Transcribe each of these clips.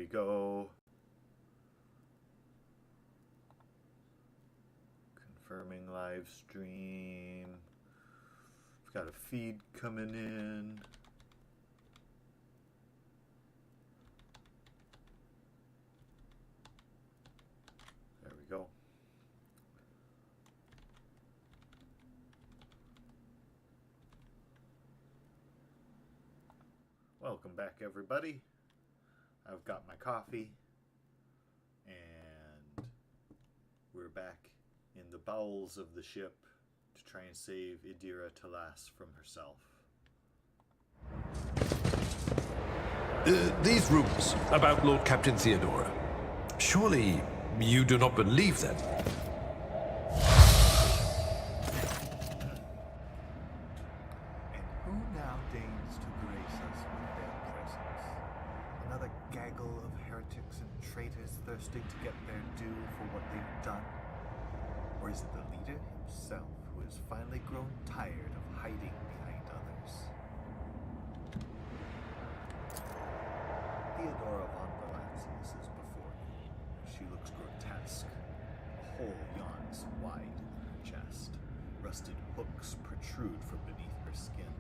we go. Confirming live stream. We've got a feed coming in. There we go. Welcome back, everybody. I've got my coffee, and we're back in the bowels of the ship to try and save Idira Talas from herself. These rumors about Lord Captain Theodora, surely you do not believe them? And who now deigns to grace us with their presence? Another gaggle of heretics and traitors thirsting to get their due for what they've done? Or is it the leader himself who has finally grown tired of hiding behind others? Theodora von Valancius is before you. She looks grotesque. A hole yawns wide in her chest. Rusted hooks protrude from beneath her skin,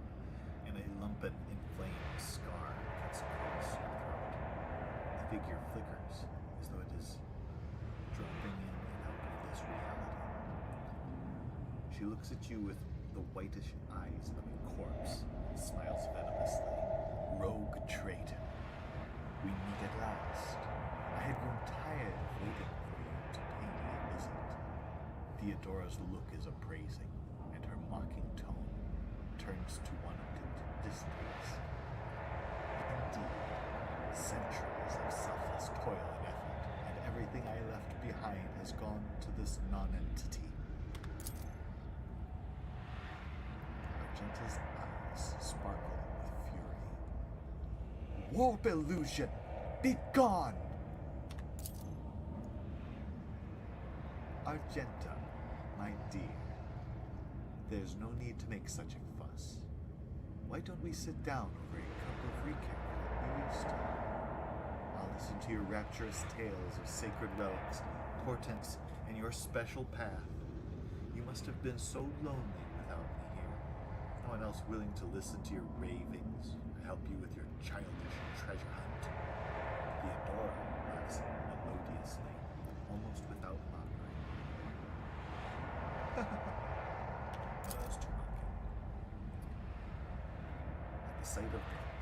and a lumpen, inflamed scar cuts across her throat. The figure flickers as though it is dropping in and out of this reality. She looks at you with the whitish eyes of a corpse and smiles venomously. Rogue traitor. We meet at last. I had grown tired of waiting for you to pay me a visit. Theodora's look is appraising, and her mocking tone turns to one of distaste. Indeed, centuries of selfless toil and effort, and everything I left behind has gone to this nonentity. Argenta's eyes sparkle with fury. Warp illusion! Be gone! Argenta, my dear, there's no need to make such a fuss. Why don't we sit down over a cup of recap like we used to? I'll listen to your rapturous tales of sacred relics, portents, and your special path. You must have been so lonely without me here. No one else willing to listen to your ravings or help you with your childish treasure hunt. Theodora laughs melodiously, almost without mockery. No, that's too mocking. At the sight of the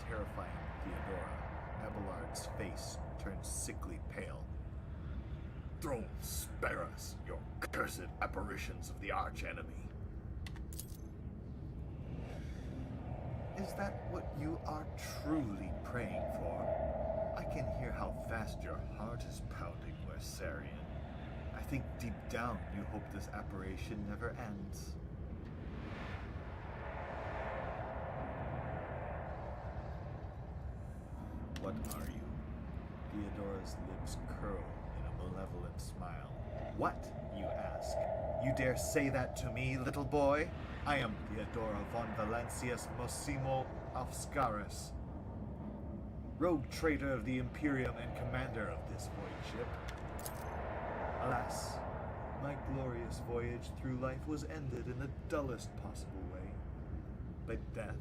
terrifying Theodora, Abelard's face turns sickly pale. Throne, spare us, your cursed apparitions of the arch-enemy. Is that what you are truly praying for? I can hear how fast your heart is pounding, Wersarian. I think deep down you hope this apparition never ends. What are you? Theodora's lips curl in a malevolent smile. What, you ask? You dare say that to me, little boy? I am Theodora von Valancius Mosimo Afscaris, rogue traitor of the Imperium and commander of this void ship. Alas, my glorious voyage through life was ended in the dullest possible way. By death,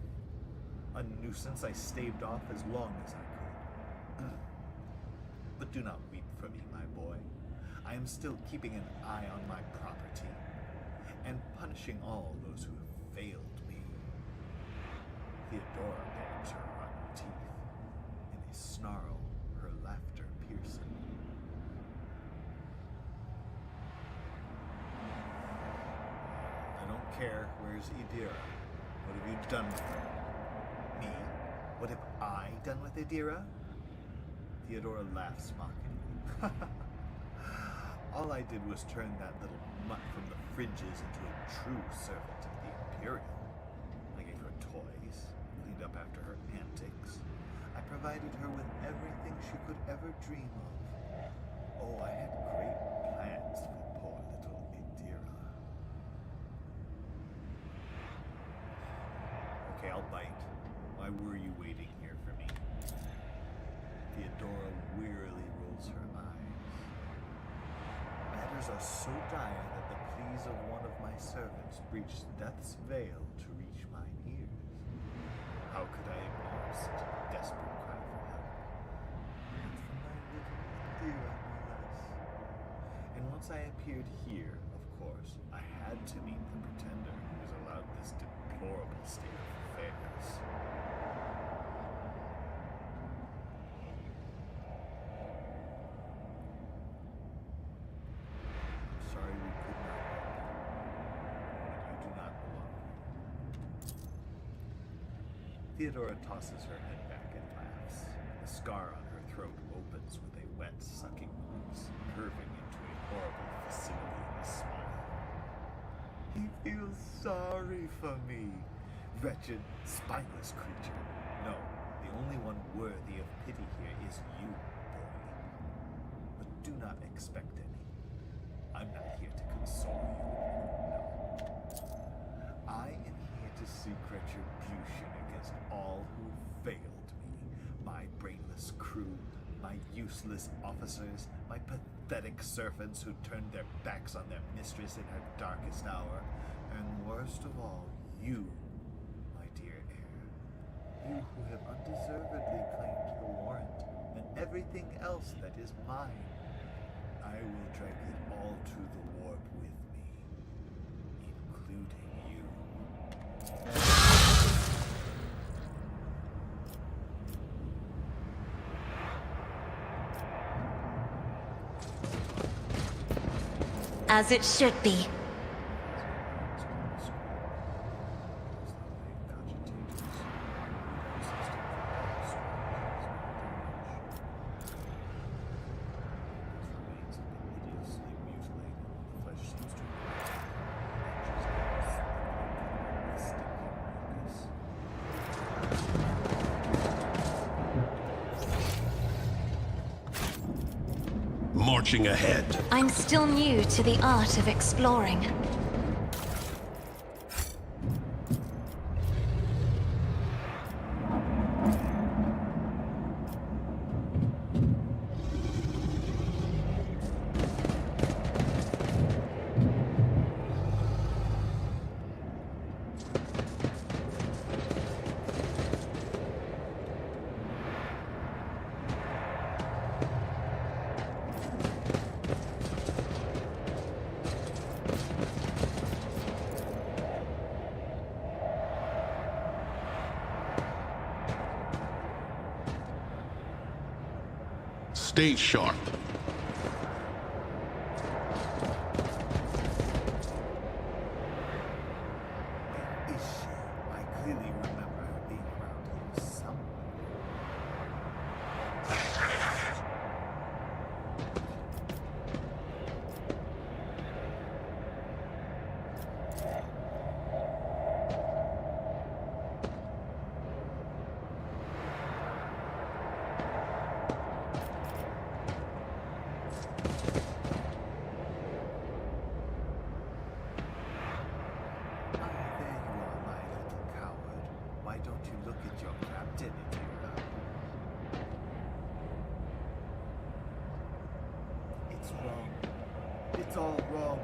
a nuisance I staved off as long as I could. But do not weep for me, my boy. I am still keeping an eye on my property, and punishing all those who have failed me. Theodora bares her rotten teeth. In a snarl, her laughter piercing. I don't care. Where's Idira? What have you done with her? Me? What have I done with Idira? Theodora laughs mockingly. All I did was turn that little mutt from the fringes into a true servant of the Imperium. I gave her toys, cleaned up after her antics. I provided her with everything she could ever dream of. Oh, I had great plans for poor little Idira. Okay, I'll bite. Why were you waiting here for me? Theodora wearily opens her eyes. Matters are so dire that the pleas of one of my servants breached death's veil to reach mine ears. How could I ignore such a desperate cry for help? And from my little Indira, no less. And once I appeared here, of course, I had to meet the pretender who has allowed this deplorable state of affairs. Sorry we could not help you, but you do not belong here. Theodora tosses her head back and laughs. The scar on her throat opens with a wet, sucking noise, curving into a horrible facility in a smile. He feels sorry for me, wretched, spineless creature. No, the only one worthy of pity here is you, boy. But do not expect any. I'm not here to console you. No. I am here to seek retribution against all who failed me. My brainless crew, my useless officers, my pathetic servants who turned their backs on their mistress in her darkest hour, and worst of all, you, my dear heir. You who have undeservedly claimed the warrant and everything else that is mine. I will drag it all to the warp with me, including you. As it should be. Marching ahead. I'm still new to the art of exploring. Stay sharp. Is she? I clearly remember her being around here somewhere. It's wrong. It's all wrong.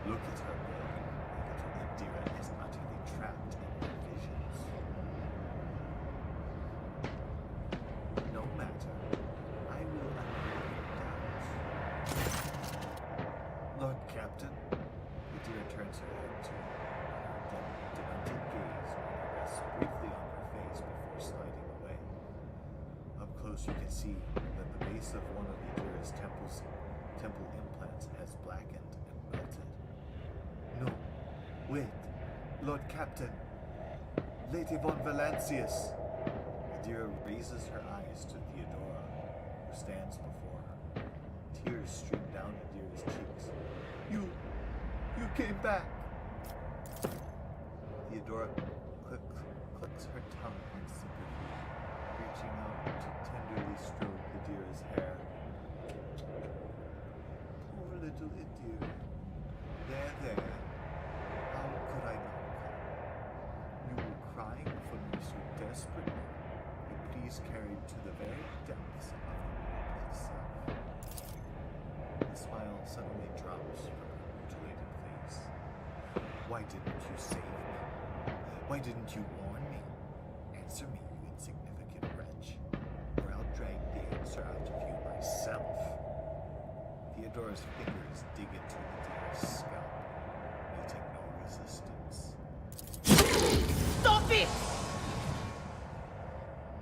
Look at her, boy. My little Indira is utterly trapped in her visions. No matter. I will undo your doubts. Lord Captain. Indira turns her head to him, and her demented gaze rests briefly on her face before sliding away. Up close you can see that the base of one of Indira's temple implants has blackened and melted. No, wait, Lord Captain, Lady von Valancius. Indira raises her eyes to Theodora, who stands before her. Tears stream down Indira's cheeks. You came back. Theodora clicks her tongue in sympathy, reaching out to tenderly stroke Indira's hair. Poor little Indira. There. How could I not come? You were crying for me so desperately. You she's carried to the very depths of the world itself. The smile suddenly drops from her mutilated face. Why didn't you save me? Why didn't you warn me? Answer me, you insignificant wretch, or I'll drag the answer out of you myself. Theodora's fingers dig into the deer's scalp, meeting no resistance. Stop it!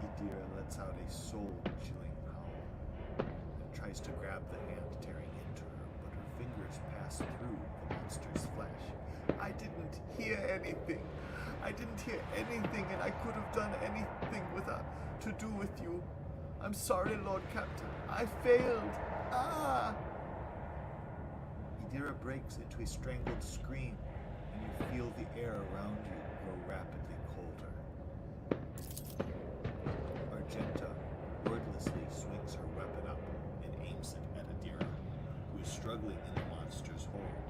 Idira lets out a soul-chilling howl and tries to grab the hand tearing into her, but her fingers pass through the monster's flesh. I didn't hear anything. I didn't hear anything, and I could have done anything without to do with you. I'm sorry, Lord Captain. I failed. Ah! Idira breaks into a strangled scream, and you feel the air around you grow rapidly colder. Argenta wordlessly swings her weapon up and aims it at Idira, who is struggling in the monster's hold.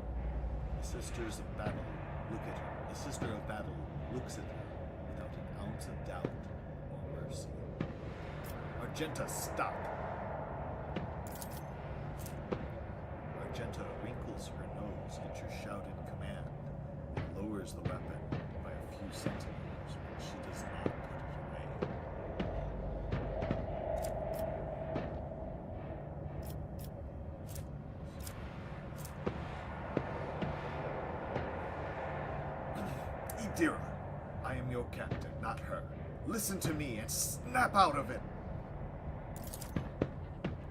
The Sisters of Battle look at her. The Sister of Battle looks at her without an ounce of doubt or mercy. Argenta, stop! Argenta wrinkles her nose at your shouted command and lowers the weapon by a few centimeters, but she does not put it away. Idira, I am your captain, not her. Listen to me and snap out of it!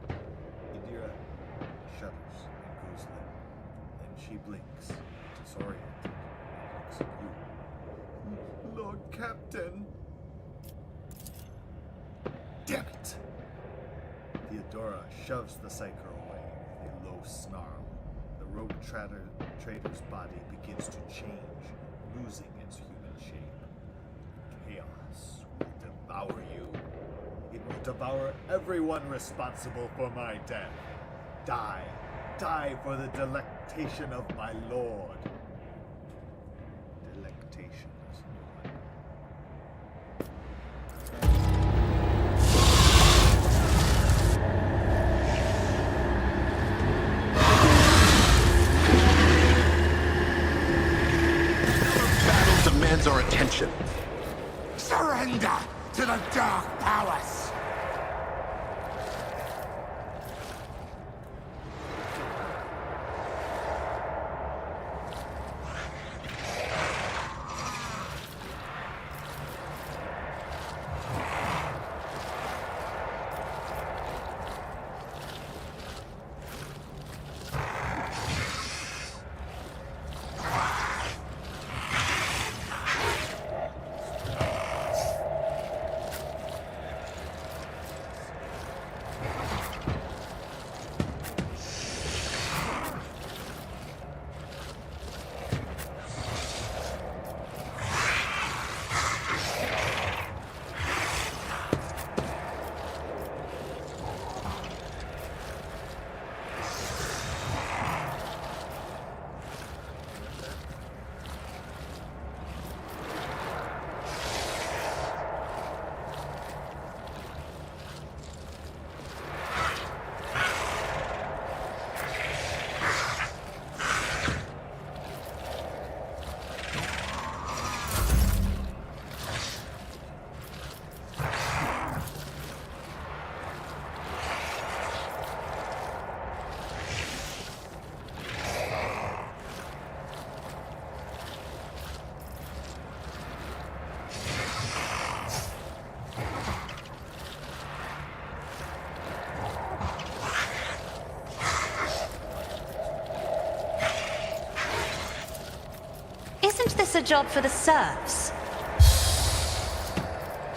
Idira shudders and goes limp. Then she blinks, disoriented, and looks at you. Lord Captain! Damn it! Theodora shoves the psycho away with a low snarl. The rogue trader's body begins to change, losing its human shape. Chaos will devour you. It will devour everyone responsible for my death. Die. Die for the delectation of my lord. Delectation is no one. Battle demands our attention. Surrender to the dark powers! Isn't this a job for the serfs?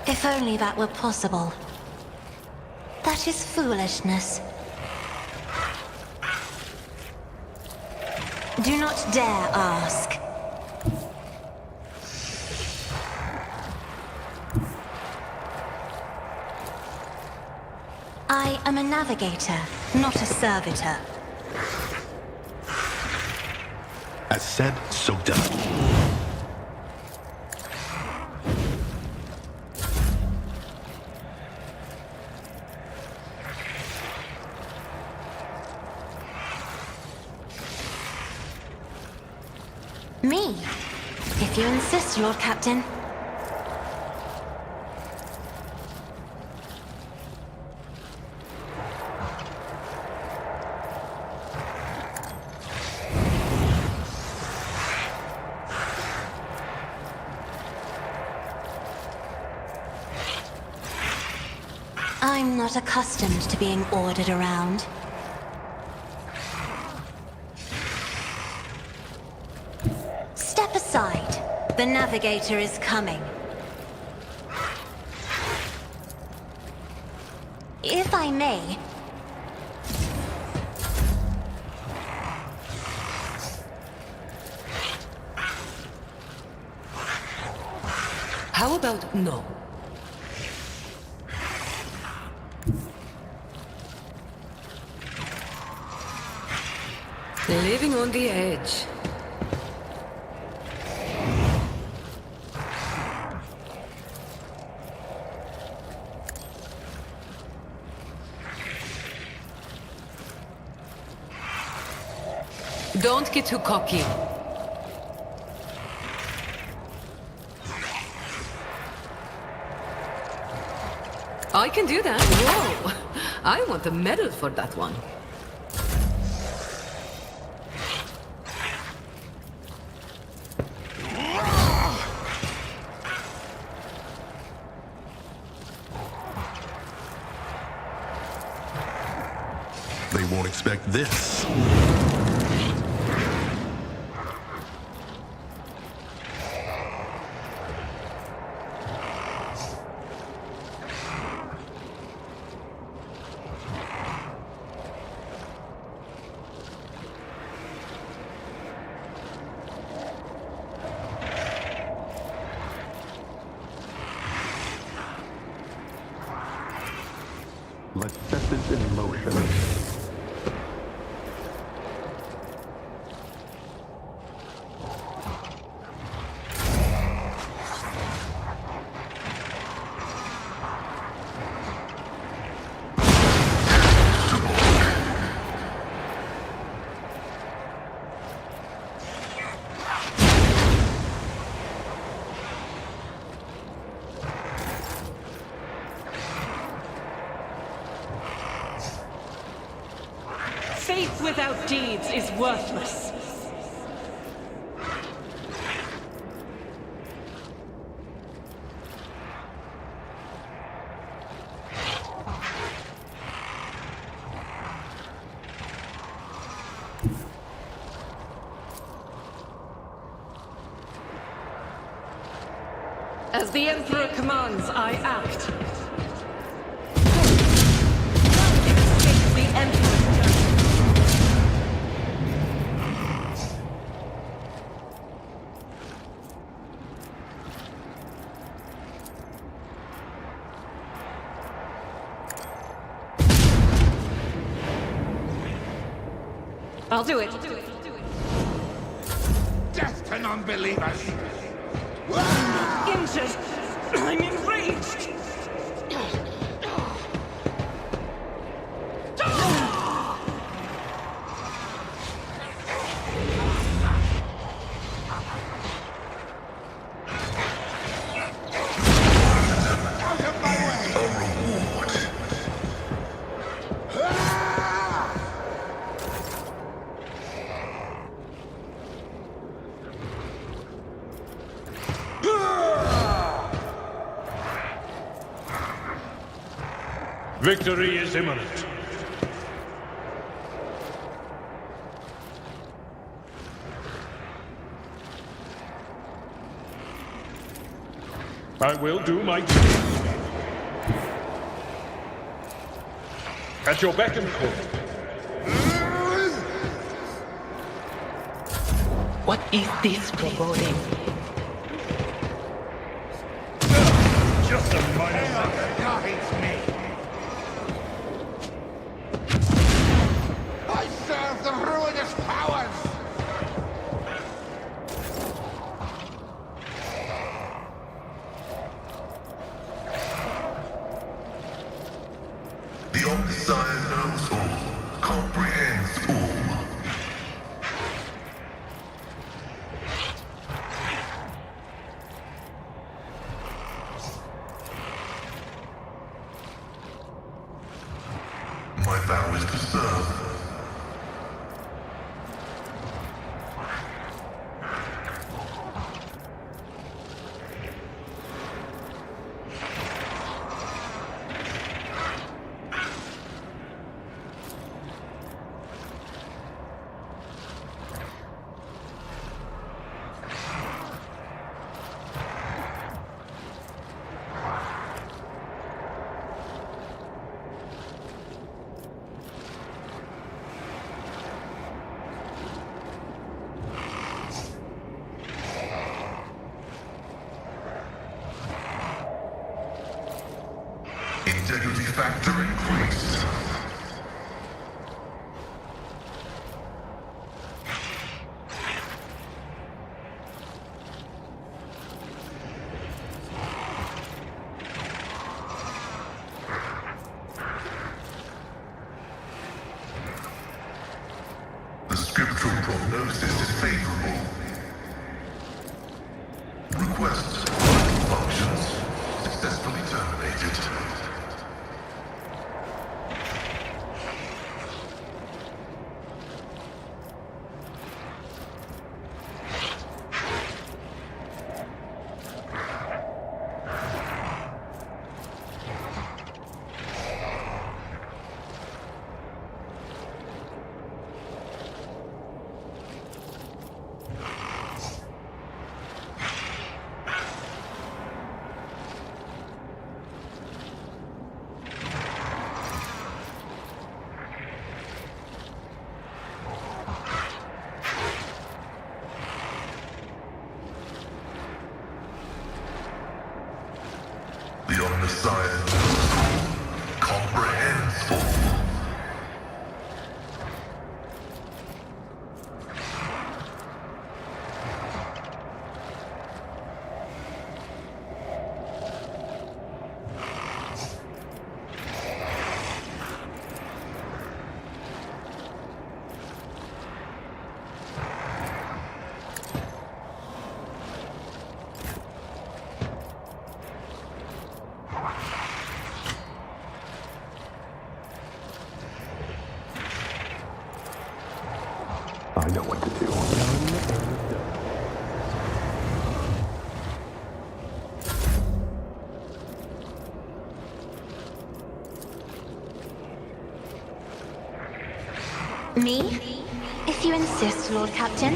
If only that were possible. That is foolishness. Do not dare ask. I am a navigator, not a servitor. As said, so done. Me? If you insist, Lord Captain. I'm not accustomed to being ordered around. Step aside. The navigator is coming. If I may, how about no? Living on the edge. Don't get too cocky. I can do that. Whoa! I want a medal for that one. They won't expect this. Let's set this in motion. Faith without deeds is worthless. As the Emperor commands, I act. The Emperor. I'll do it. Death to non-believers! Injured! I'm enraged! Out of my way! A reward. Victory is imminent. I will do my duty. At your beck and call. What is this foreboding? Just a minor matter. Guides me! I serve the ruinous powers! The Omniscient knows all, comprehends all. My vow is to serve. Integrity factor increased. The scriptural prognosis is favorable. Requests functions successfully terminated. The omniscient comprehends all. I know what to do. Me? If you insist, Lord Captain.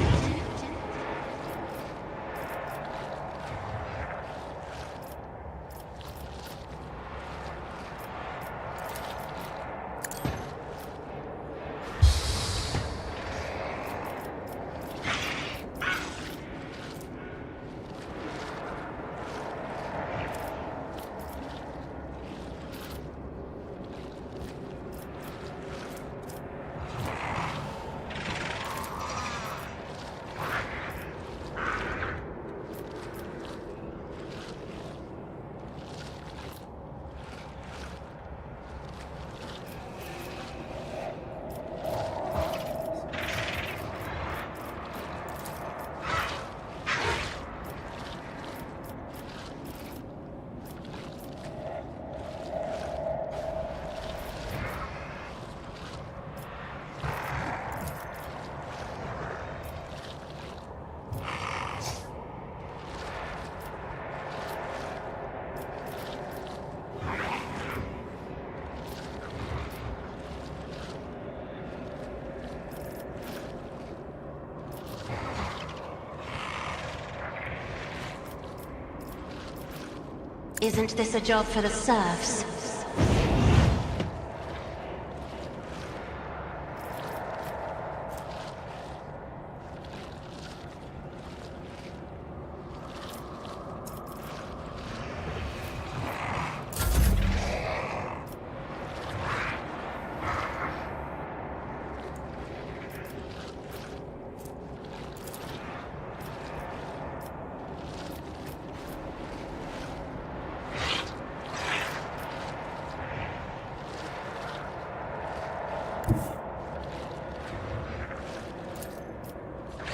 Isn't this a job for the serfs?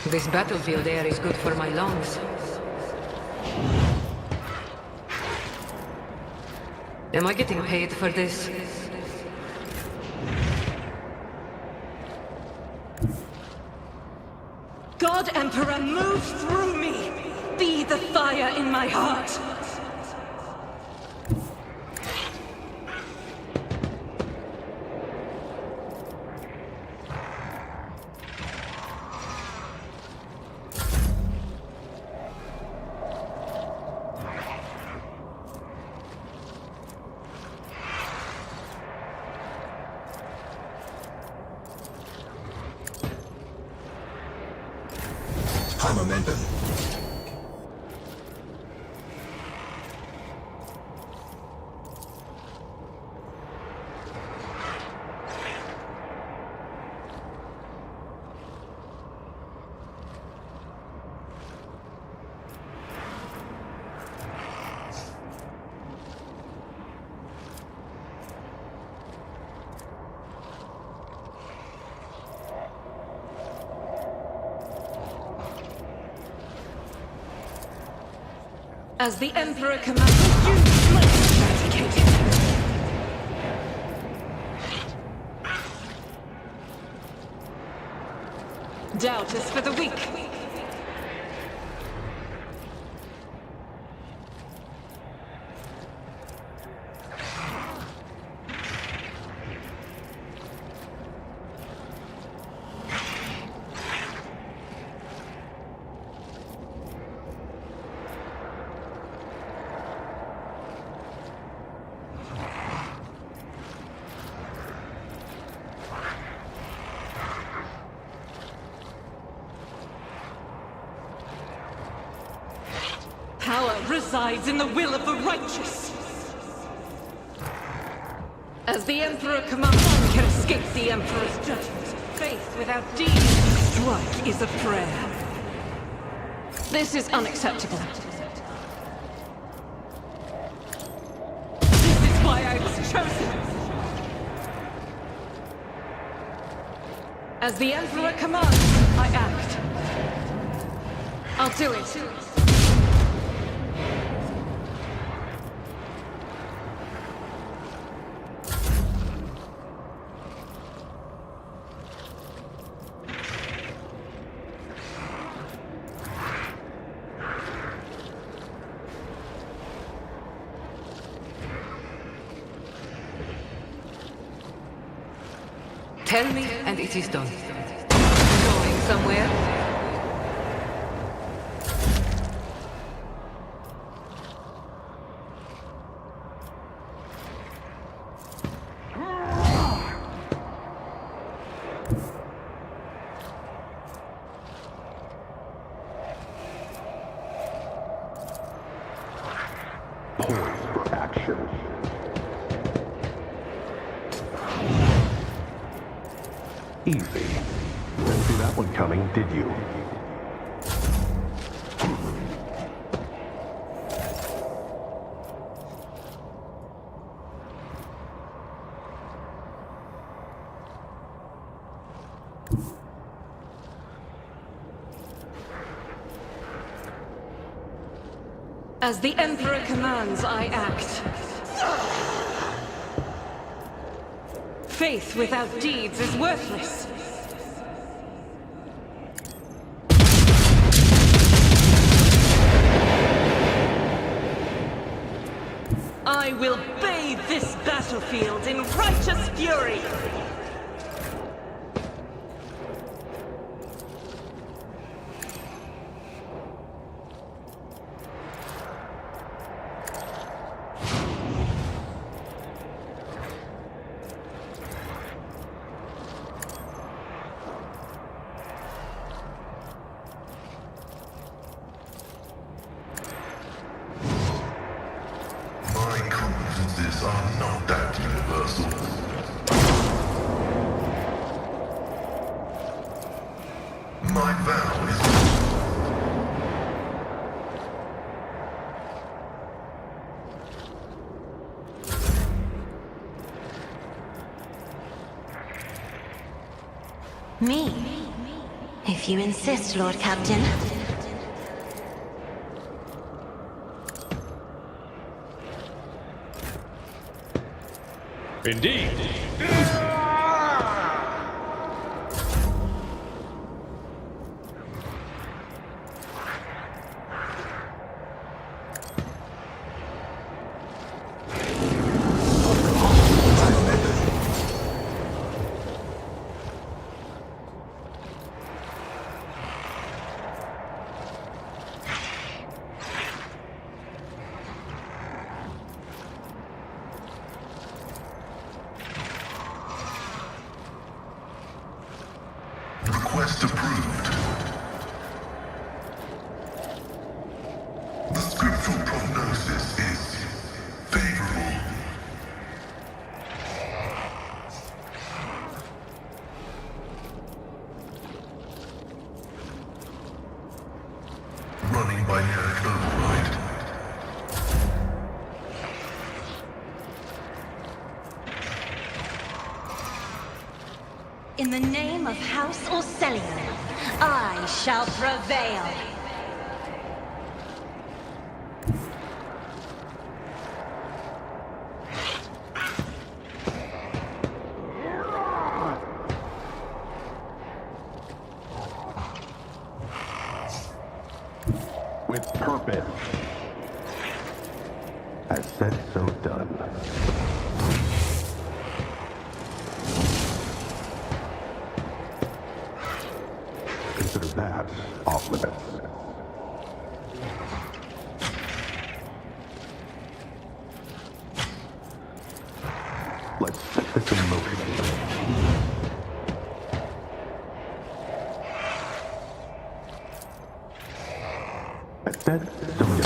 This battlefield air is good for my lungs. Am I getting paid for this? God Emperor, move through me! Be the fire in my heart! High momentum. As the Emperor commands, you must eradicate it. Doubt is for the weak. Power resides in the will of the righteous. As the Emperor commands, none can escape the Emperor's judgment. Faith without deed, strike is a prayer. This is unacceptable. This is why I was chosen. As the Emperor commands, I act. I'll do it. Tell me, and it is done. Going somewhere? Poised for action. Easy. Didn't see that one coming, did you? As the Emperor commands, I act. Faith without deeds is worthless. I will bathe this battlefield in righteous fury! My confidences are not that universal. My vow is... Me? If you insist, Lord Captain. Indeed. Request approved. The scriptural prognosis is favorable. Running binaric override. In the name of House Orcellium, I shall prevail. With purpose. As said, so done. Consider that off limits. Let's set this in motion. I said, so done.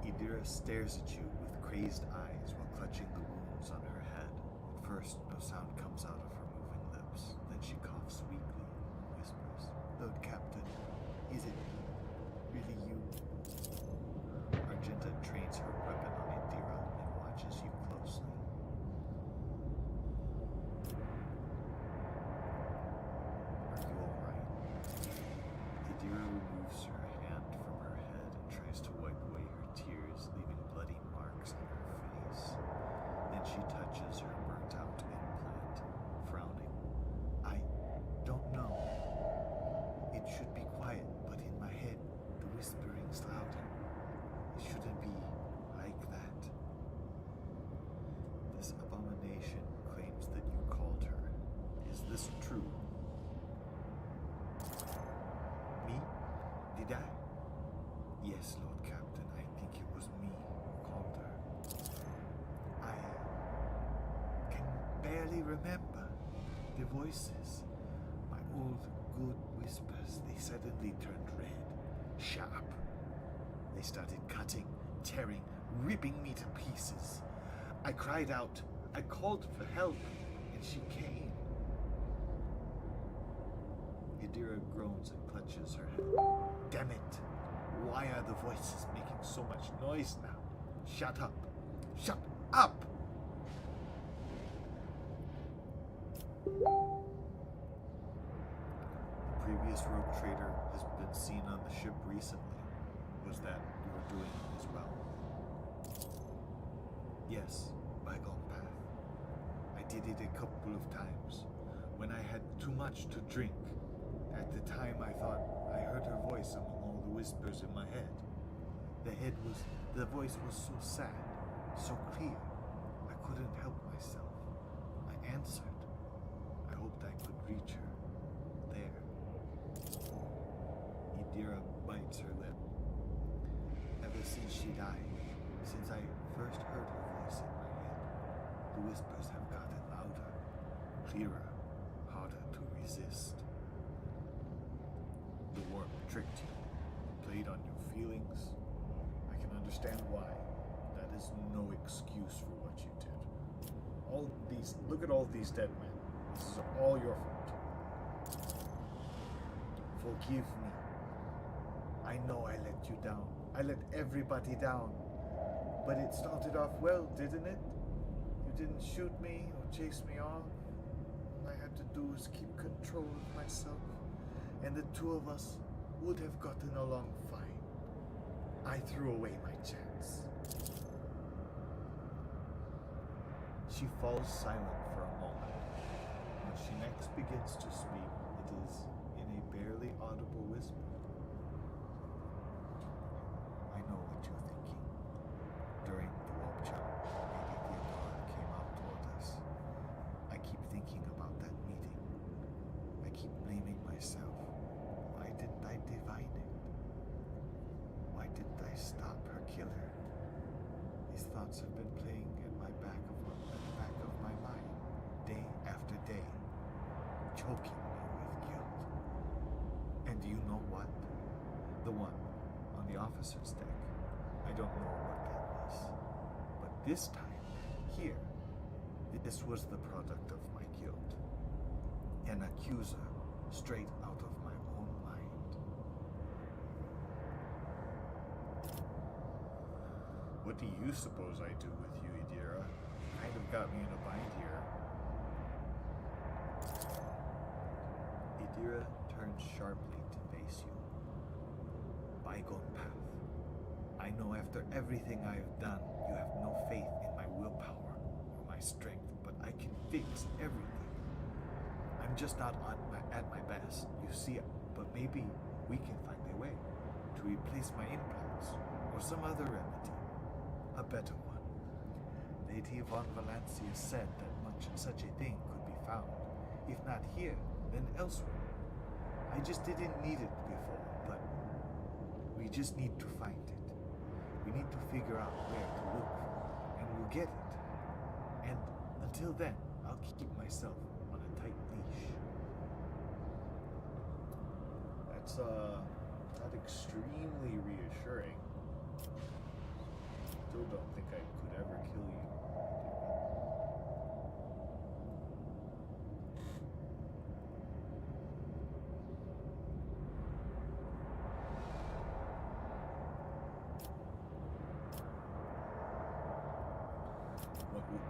Idira stares at you with crazed eyes while clutching the wounds on her head. At first, no sound comes out of her moving lips. Then she coughs weakly and whispers, "Lord Captain, is it really you?" Argenta trains her weapon on Idira and watches you closely. Are you alright? Idira removes her hand from her head and tries to wipe away her tears, leaving bloody marks on her face. Then she touches her burnt-out implant, frowning. "I don't know. It should be quiet, but in my head, the whispering's louder. It shouldn't be like that. This abomination claims that you called her. Is this true?" "Me? Did I?" "Yes, Lord Captain, I think it was me who called her. I can barely remember the voices. My old good whispers, they suddenly turned red, sharp. They started cutting, tearing, ripping me to pieces. I cried out. I called for help, and she came." Idira groans and clutches her head. "Damn it! Why are the voices making so much noise now? Shut up! Shut up!" The previous rogue trader has been seen on the ship recently. Was that your doing as well? "Yes, bygone path. I did it a couple of times, when I had too much to drink. At the time I thought I heard her voice among all the whispers in my head. The voice was so sad, so clear, I couldn't help myself. I answered. I hoped I could reach her. There." Idira bites her lip. "Ever since she died, since I first heard her voice in my head, the whispers have gotten louder, clearer, harder to resist. The warp tricked you, played on your feelings. I can understand why. That is no excuse for what you did. Look at all these dead men. This is all your fault. Forgive me. I know I let you down. I let everybody down. But it started off well, didn't it? You didn't shoot me or chase me off. All I had to do was keep control of myself, and the two of us would have gotten along fine. I threw away my chance." She falls silent for a moment. When she next begins to speak, it is in a barely audible whisper. "I know what you're thinking. During the warp jump, Lady Theodora came out toward us. I keep thinking about that meeting. I keep blaming myself. Why didn't I divine it? Why didn't I stop her killer? They thoughts have been playing at the back of my mind, day after day, choking me with guilt. And do you know what? The one on the officer's deck. I don't know what that was. But this time, here, this was the product of my guilt. An accuser straight out of my own mind. What do you suppose I do with you, Idira? Kind of got me in a bind here. Idira turned sharply to face you. Bygone path. I know after everything I have done, you have no faith in my willpower or my strength, but I can fix everything. I'm just not at my best, you see, but maybe we can find a way to replace my implants or some other remedy, a better one. Lady von Valencia said that such a thing could be found, if not here, then elsewhere. I just didn't need it before, but we just need to find it. We need to figure out where to look for it, and we'll get it. And until then, I'll keep myself on a tight leash. That's not extremely reassuring. Still don't think I could ever kill you.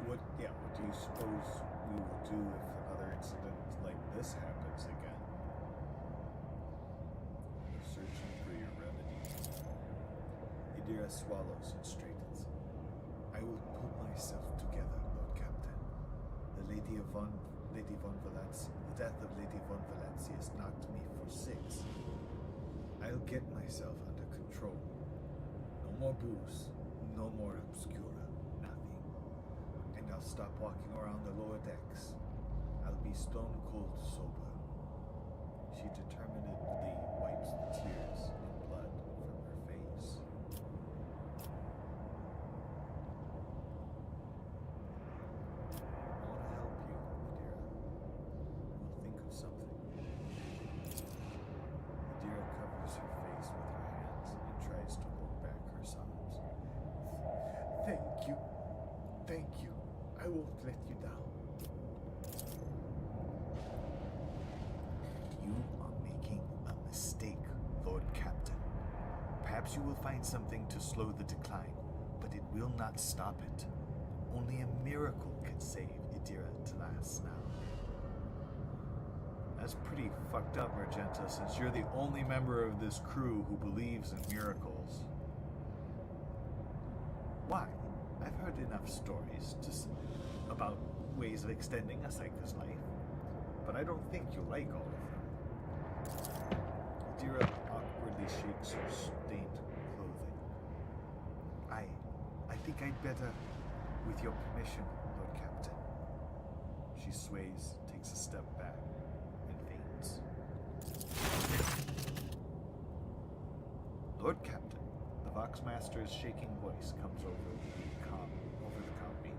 What do you suppose we will do if another incident like this happens again? You're searching for your remedy. Idira swallows and straightens. I will put myself together, Lord Captain. The death of Lady von Valencia has knocked me for 6. I'll get myself under control. No more booze, no more obscura, nothing. And I'll stop walking around the lower decks. I'll be stone cold sober. She determinedly wipes the tears and blood from her face. I want to help you, Idira. We'll think of something. Idira covers her face with her hands and tries to hold back her sobs. Thank you. Thank you. I won't let you down. You are making a mistake, Lord Captain. Perhaps you will find something to slow the decline, but it will not stop it. Only a miracle can save Idira Talas now. That's pretty fucked up, Argenta, since you're the only member of this crew who believes in miracles. Why? I've heard enough stories about ways of extending a Psycho's life, but I don't think you'll like all of them. Idira awkwardly shakes her stained clothing. I think I'd better, with your permission, Lord Captain. She sways, takes a step back, and faints. Lord Captain, the Voxmaster's shaking voice comes over the comm beat.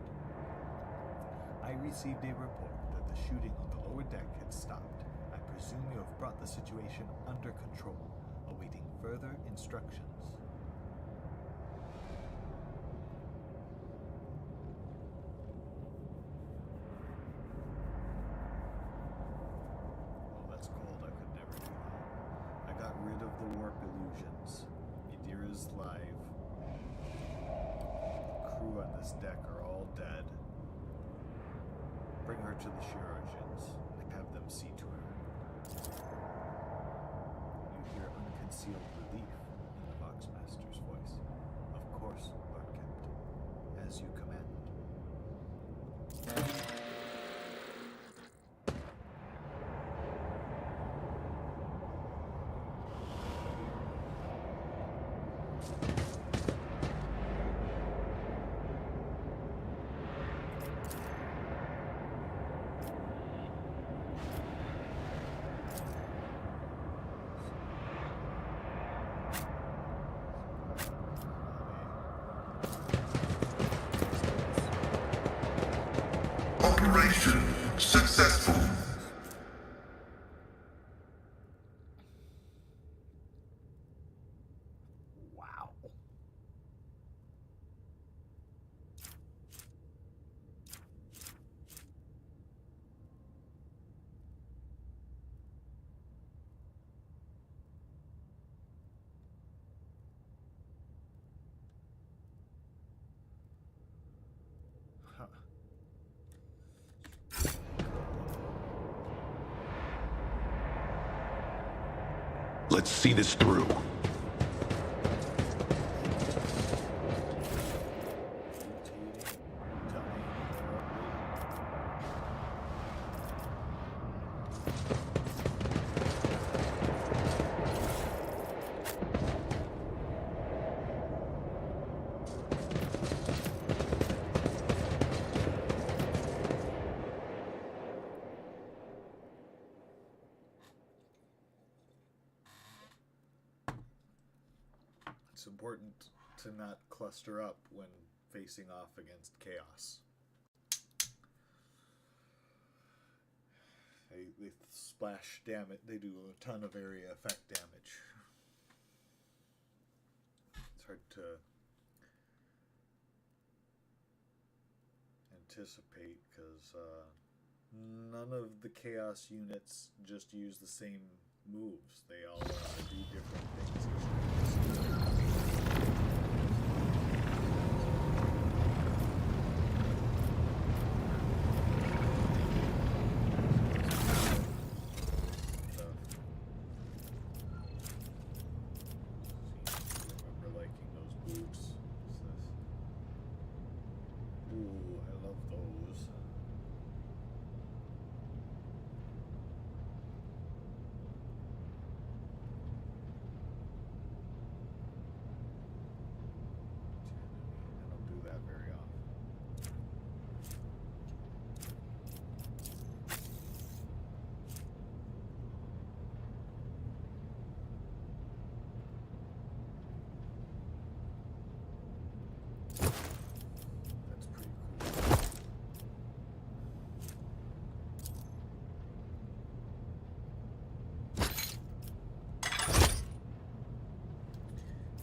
I received a report that the shooting on the lower deck had stopped. I presume you have brought the situation under control, awaiting further instructions. Oh, that's cold. I could never do that. I got rid of the warp illusions. Idira's live. The crew on this deck are all dead. Bring her to the chirurgeons and have them see to her. You hear unconcealed relief in the Voxmaster's voice. Of course, Lord Captain, as you command. Operation successful. Wow. Huh. Let's see this through. It's important to not cluster up when facing off against chaos. They splash damage. They do a ton of area effect damage. It's hard to anticipate because none of the chaos units just use the same moves. They all do different things. Remember liking those boots. Ooh, I love those. I don't do that very often. That's pretty cool.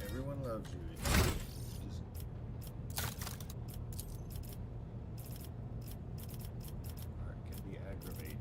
Everyone loves you. Art can be aggravating.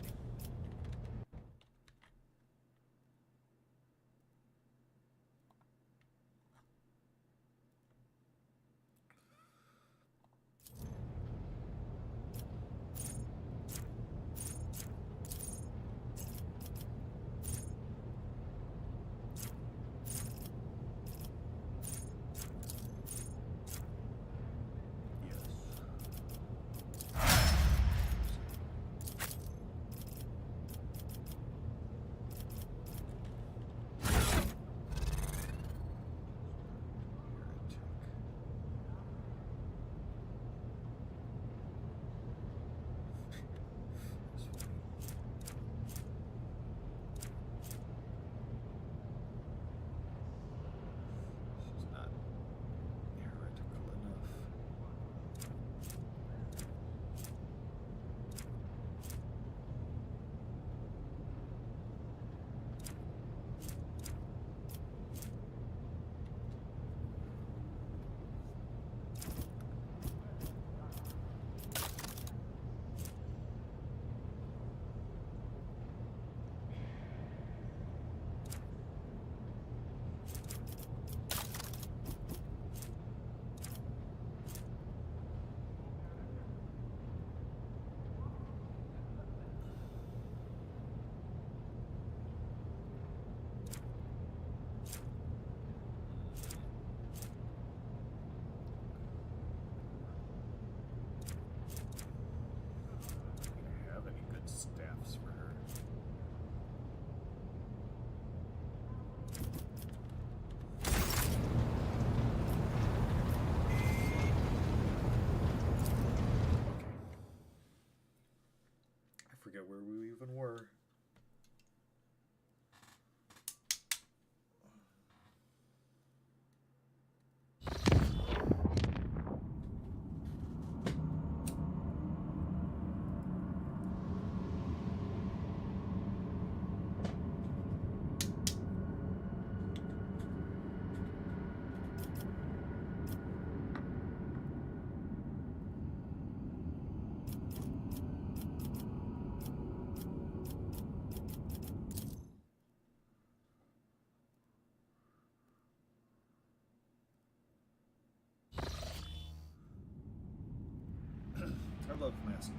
love Master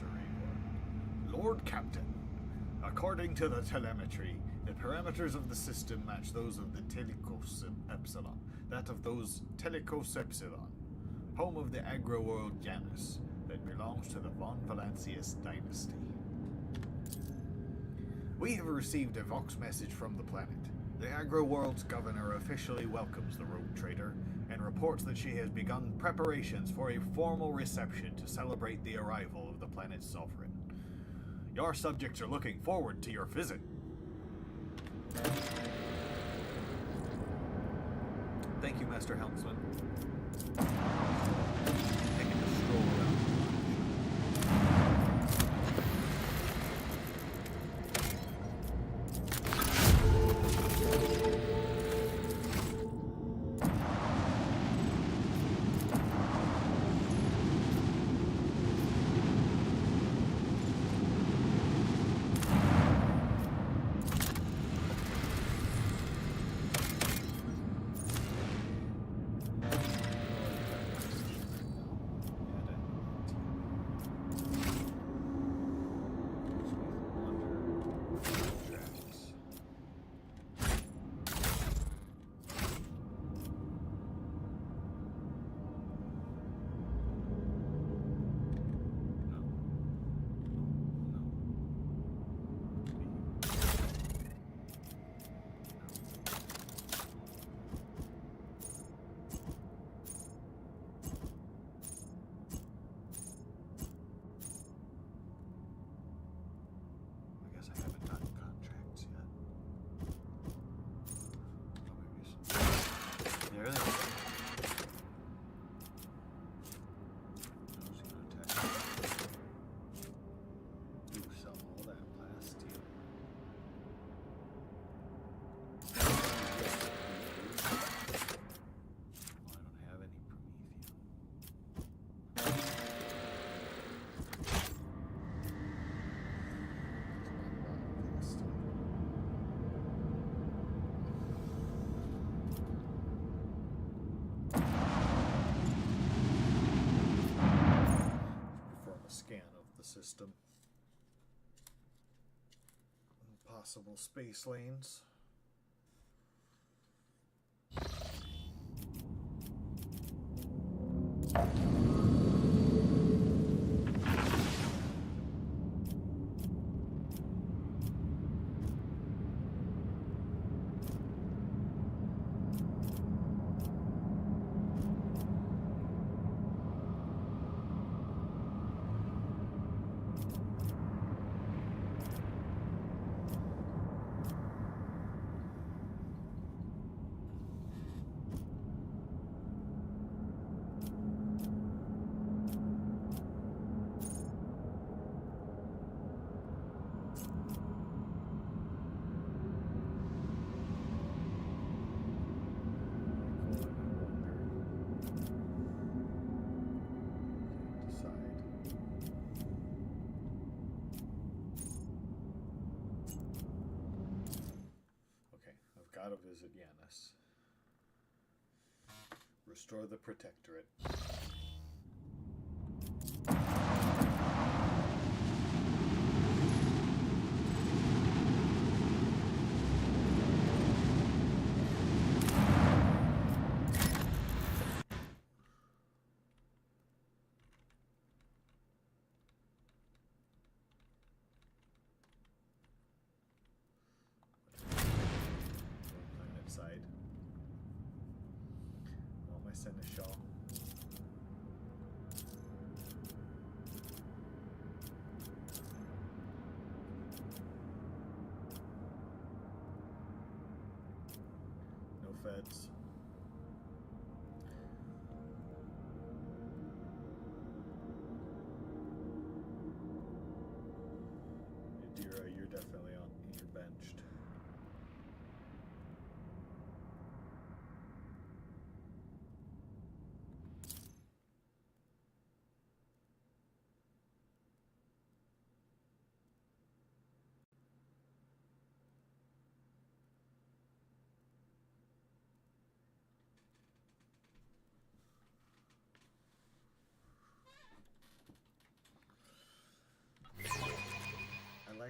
Raygor. Lord Captain, according to the telemetry, the parameters of the system match those of the Telecos Epsilon, that of those Telecos Epsilon, home of the agro-world Janus, that belongs to the Von Valancius dynasty. We have received a Vox message from the planet. The agro-world's governor officially welcomes the rogue trader and reports that she has begun preparations for a formal reception to celebrate the arrival of the planet's sovereign. Your subjects are looking forward to your visit. Thank you, Master Helmsman. Taking a stroll around. There they are. Ooh, sell all that blast steel. Oh, I don't have any scan of the system. Possible space lanes. Got to visit Janus. Restore the Protectorate. Side. Want my seneschal. No feds. Yadira, you're definitely on. You're benched.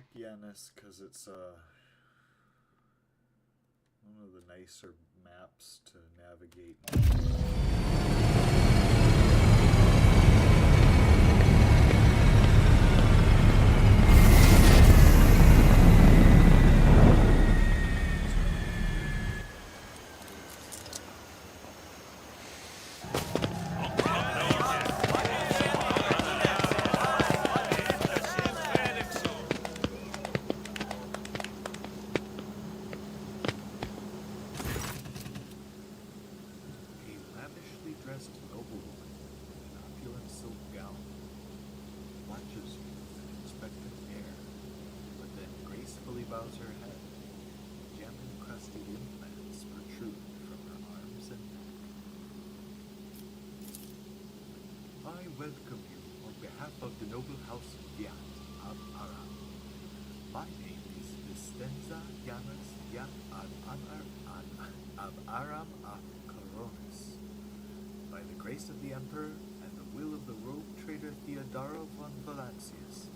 like Yanis because it's one of the nicer maps to navigate. Dressed noblewoman in an opulent silk gown watches you with an expectant air, but then gracefully bows her head. Gem-encrusted implants protrude from her arms and neck. I welcome you on behalf of the noble house of Yat of Aram. My name is Vistenza Yamas Yat of Aram of Coronis. By the grace of the Emperor and the will of the rogue trader Theodora von Valancius,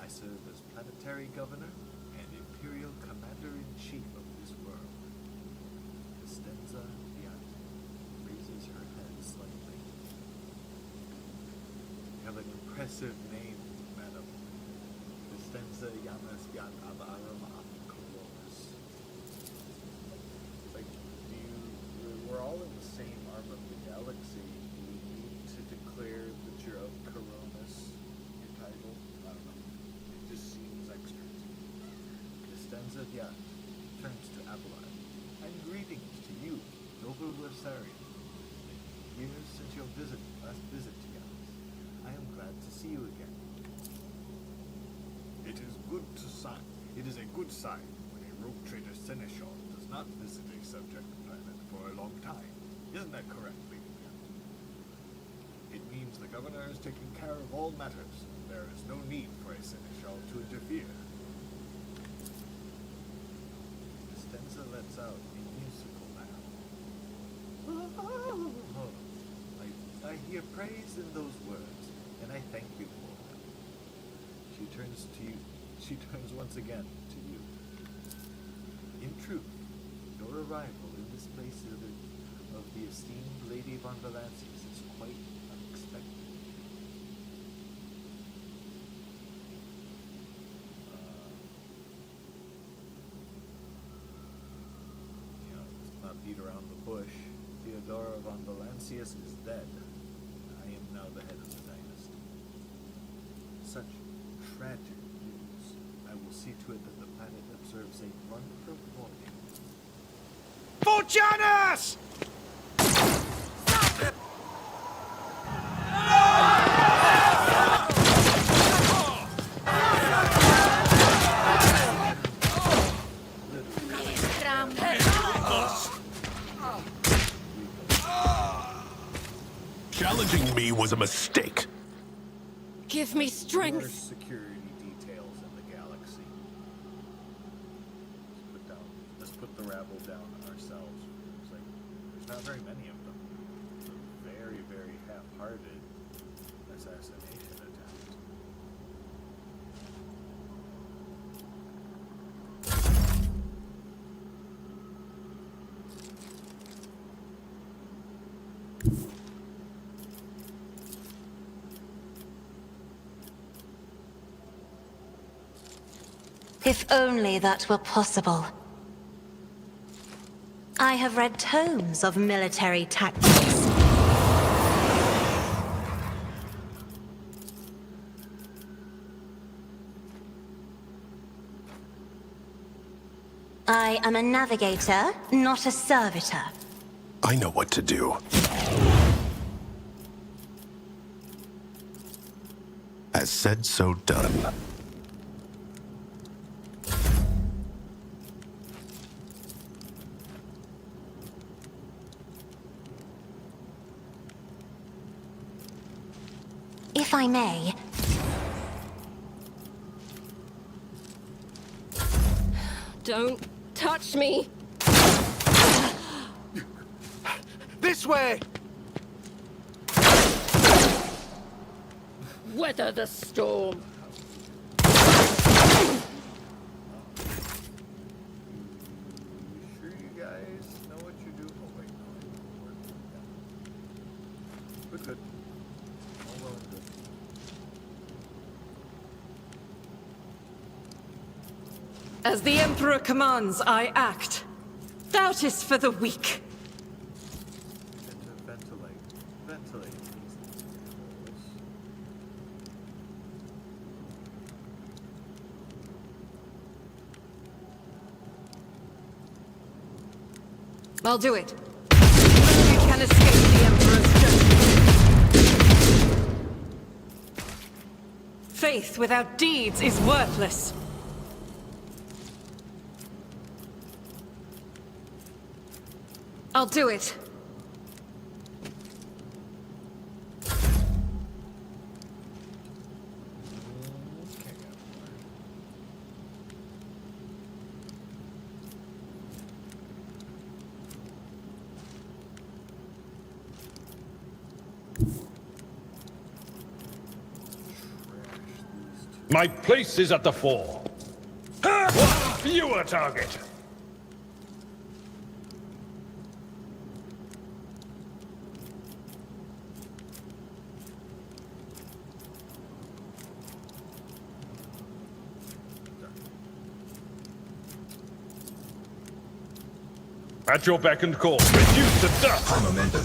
I serve as planetary governor and imperial commander-in-chief of this world. Vistenza Yat raises her head slightly. You have an impressive name, madam. Vistenza Yamas Yat of Aram of Coronis. Like, we're all in the same arm of the galaxy. Do you need to declare that you're of Coronis, your title? I don't know. It just seems extra to me. Vistenza Yat turns to Abelard. And greetings to you, noble Versarian. Years since your last visit to Yanis. I am glad to see you again. It is a good sign when a rogue trader seneschal does not visit a subject planet for a long time. Isn't that correct, Lady Piant? It means the governor is taking care of all matters. There is no need for a seneschal to interfere. Vistenza lets out a musical laugh. I hear praise in those words, and I thank you for them. She turns to you. She turns once again to you. In truth, your arrival in this place of the esteemed Lady von Valancius is quite unexpected. Let's not beat around the bush. Theodora von Valancius is dead. I am now the head of the dynasty. Such tragic news. I will see to it that the planet observes a month of mourning. Fortunas! Challenging me was a mistake. Give me More strength. security details in the galaxy. Let's put the rabble down ourselves. It's like, there's not very many of them. It's a very, very half-hearted assassination attempt. If only that were possible. I have read tomes of military tactics. I am a navigator, not a servitor. I know what to do. As said, so done. If I may, Don't touch me. This way! Weather the storm. Good. All well and good. As the Emperor commands, I act. Doubt is for the weak. And to ventilate these holes. I'll do it. You can escape the Emperor's judgment. Faith without deeds is worthless. I'll do it. My place is at the fore. Ha! You a target. At your beck and call. Reduce to dust. High momentum.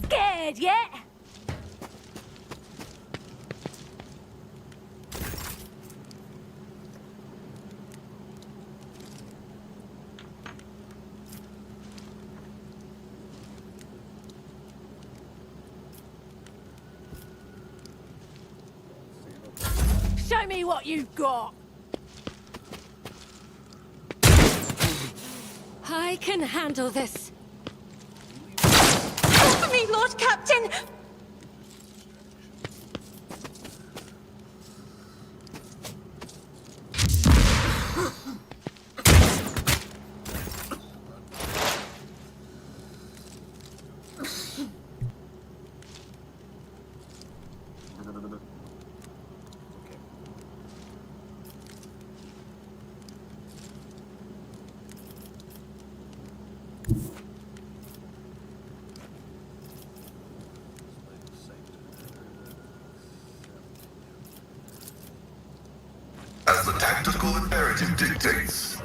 Scared yet? Show me what you've got. I can handle this. Help me, Lord Captain! As the tactical imperative dictates.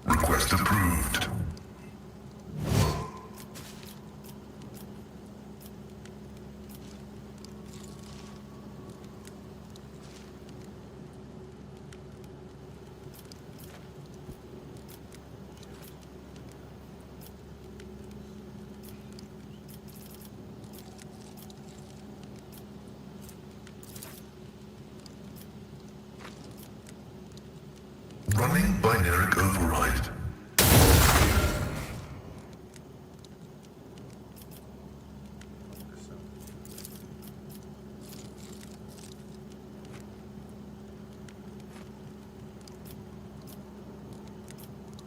Request approved. Running binary override.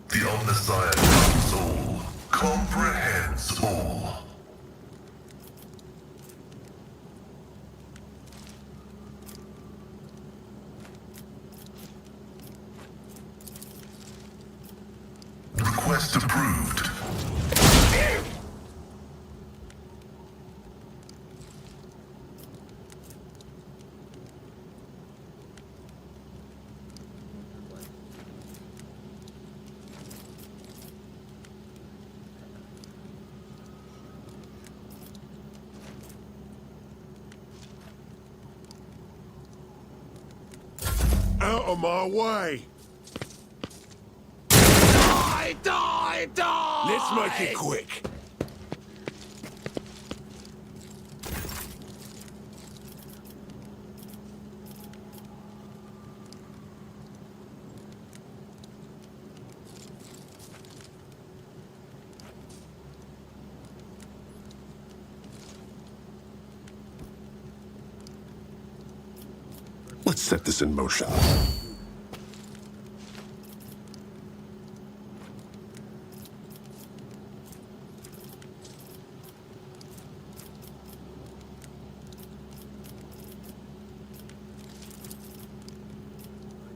The Omnissiah knows all, comprehends all. Request approved. Out of my way! Die! Die! Die! Let's make it quick. Let's set this in motion.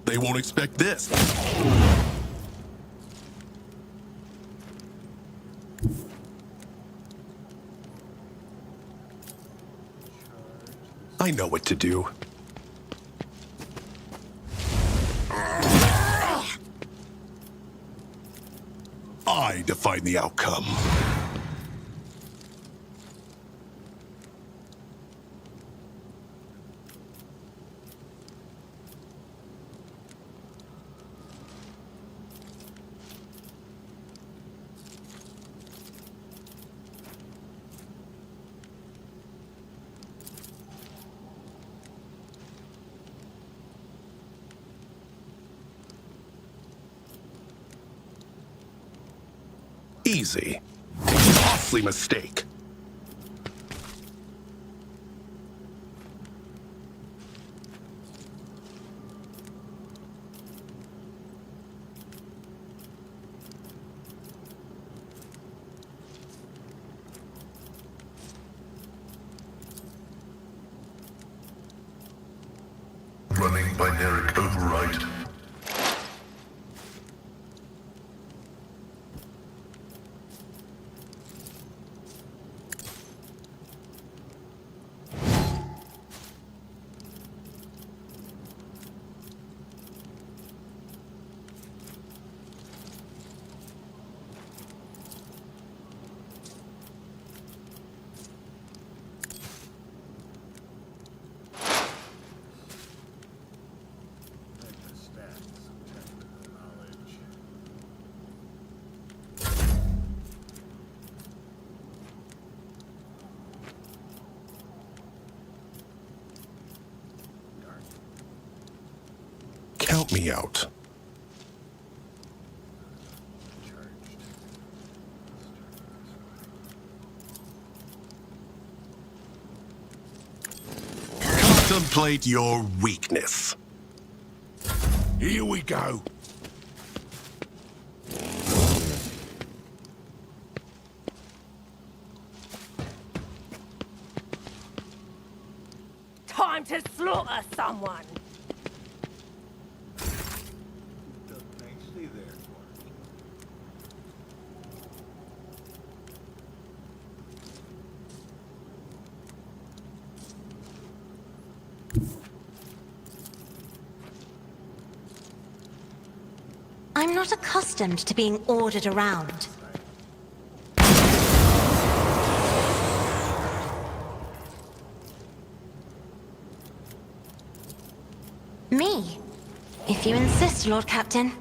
They won't expect this. I know what to do. I define the outcome. Easy. Costly mistake. Running binary override. Count me out. Contemplate your weakness. Here we go. Time to slaughter someone! Nicely there for me. I'm not accustomed to being ordered around. Me? If you insist, Lord Captain.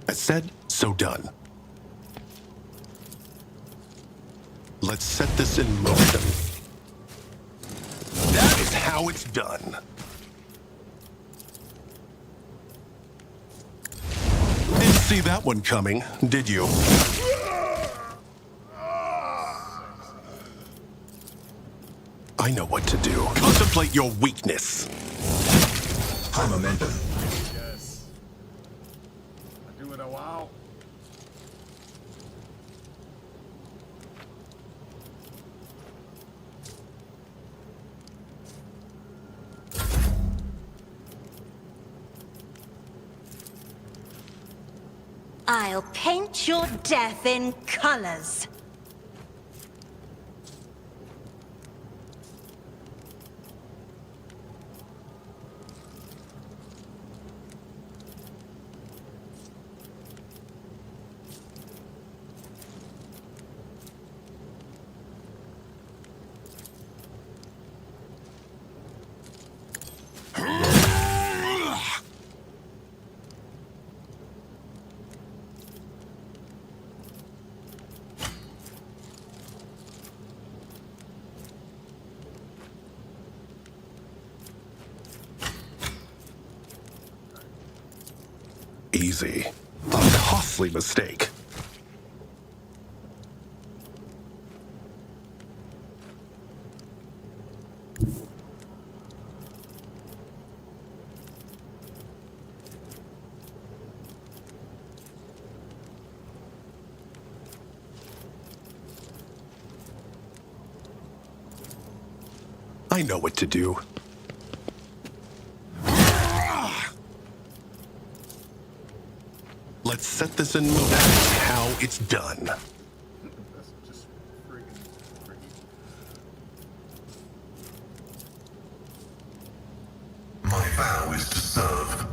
As said, so done. Let's set this in motion. That is how it's done. Didn't see that one coming, did you? I know what to do. Contemplate your weakness. High momentum. Yes. I do it a while. I'll paint your death in colors. Easy. A costly mistake. I know what to do. Let's set this in motion. That's how it's done. That's just friggin' pretty. My vow is to serve.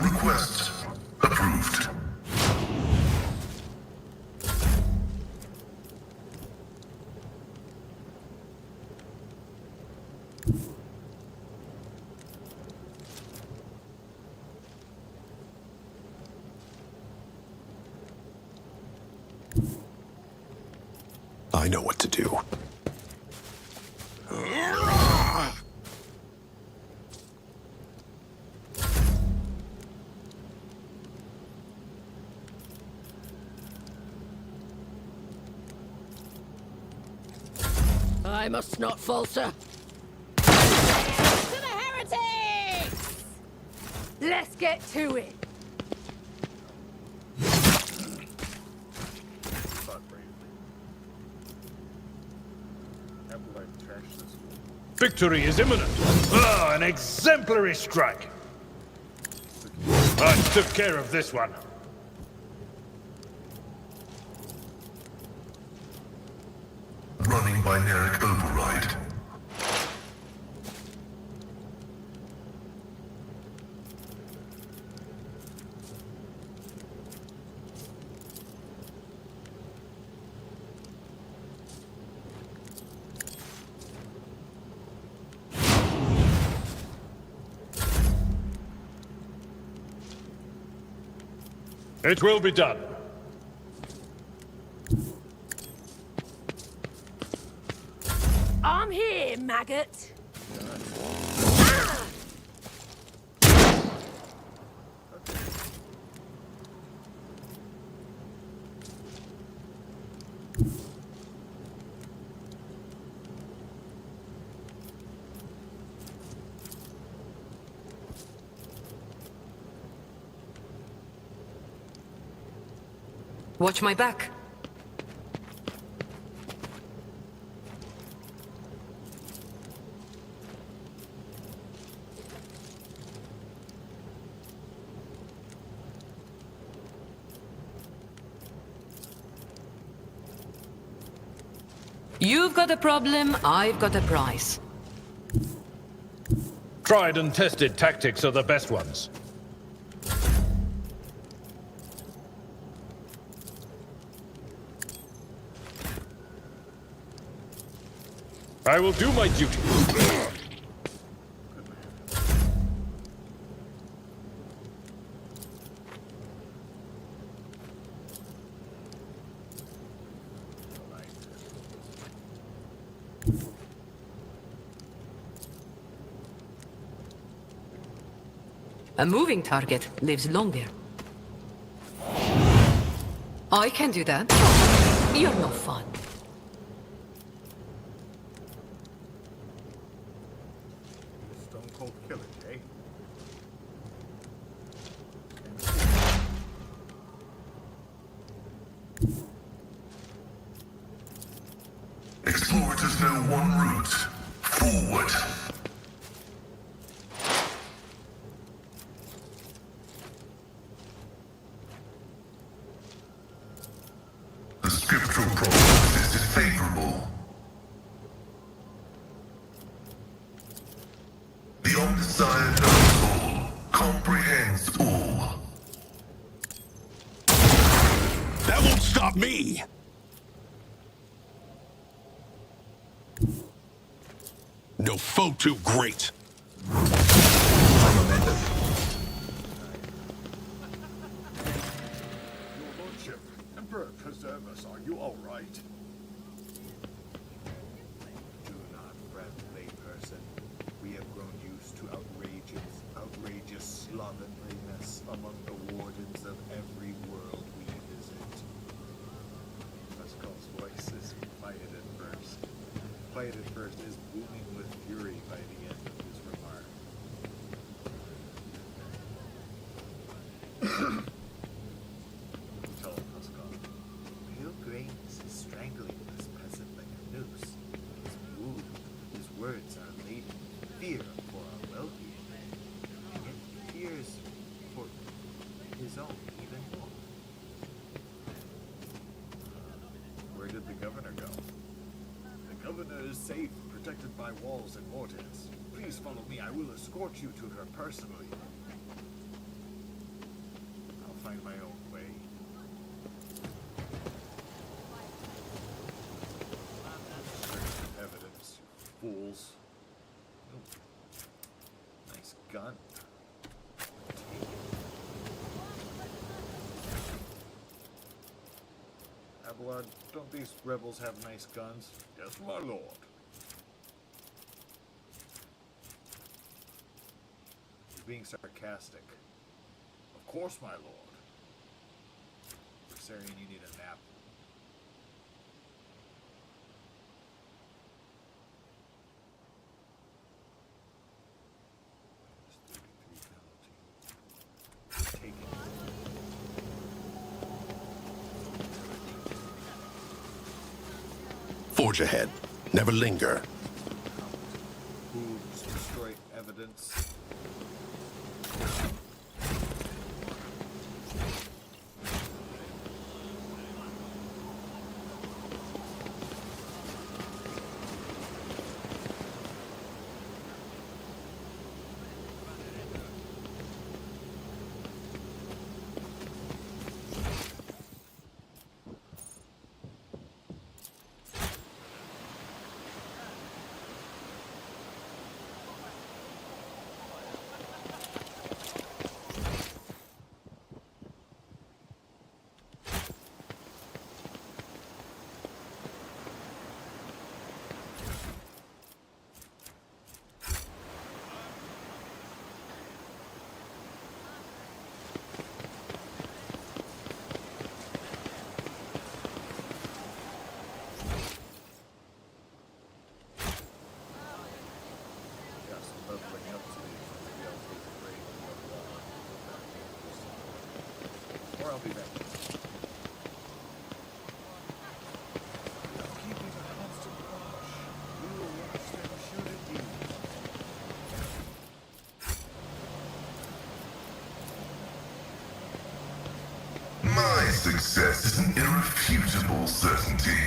Request approved. I know what to do. I must not falter. To the heretics! Let's get to it. Thought bravely. How will I trash this one? Victory is imminent. Ah, an exemplary strike. I took care of this one. Running binaric override. It will be done. I'm here, maggot. Watch my back. You've got a problem, I've got a prize. Tried and tested tactics are the best ones. I will do my duty. A moving target lives longer. I can do that. You're no fun. Stone Cold Killer, eh? one route. Forward. The scriptural prognosis is favorable. The Omnissiah knows all, comprehends all. That won't stop me! No foe too great. Your lordship, Emperor, preserve us. Are you all right? Do not fret, layperson. We have grown used to outrageous slovenliness among the wardens of every world we visit. Pascal's voice is quiet at first. Quiet at first is booming with fury by the end of his remark. Tell him, Pascal. Pale Grace is strangling this peasant like a noose. He's moved. His words are laden with fear for our well-being, and yet he fears for his own even more. Where did the governor go? The governor is safe, protected by walls and mortars. Please follow me. I will escort you to her personally. I'll find my own way. Evidence, you fools. Oh, nice gun. Take it. Abelard, don't these rebels have nice guns? Yes, my lord. You're being sarcastic. Of course, my lord. Versarian, you need a nap. Take it. Forge ahead. Never linger. Hooves destroy evidence. Or I'll be back. Keeping a constant watch. We will watch them shoot at you. My success is an irrefutable certainty.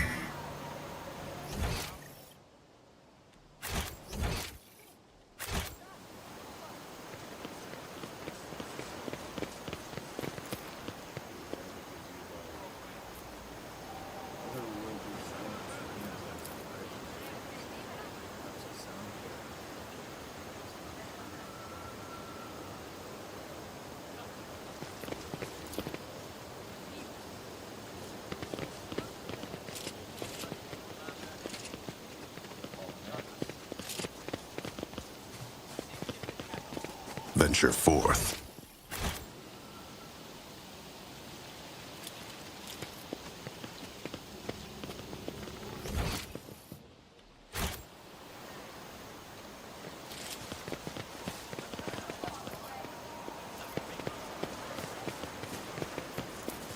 Venture forth.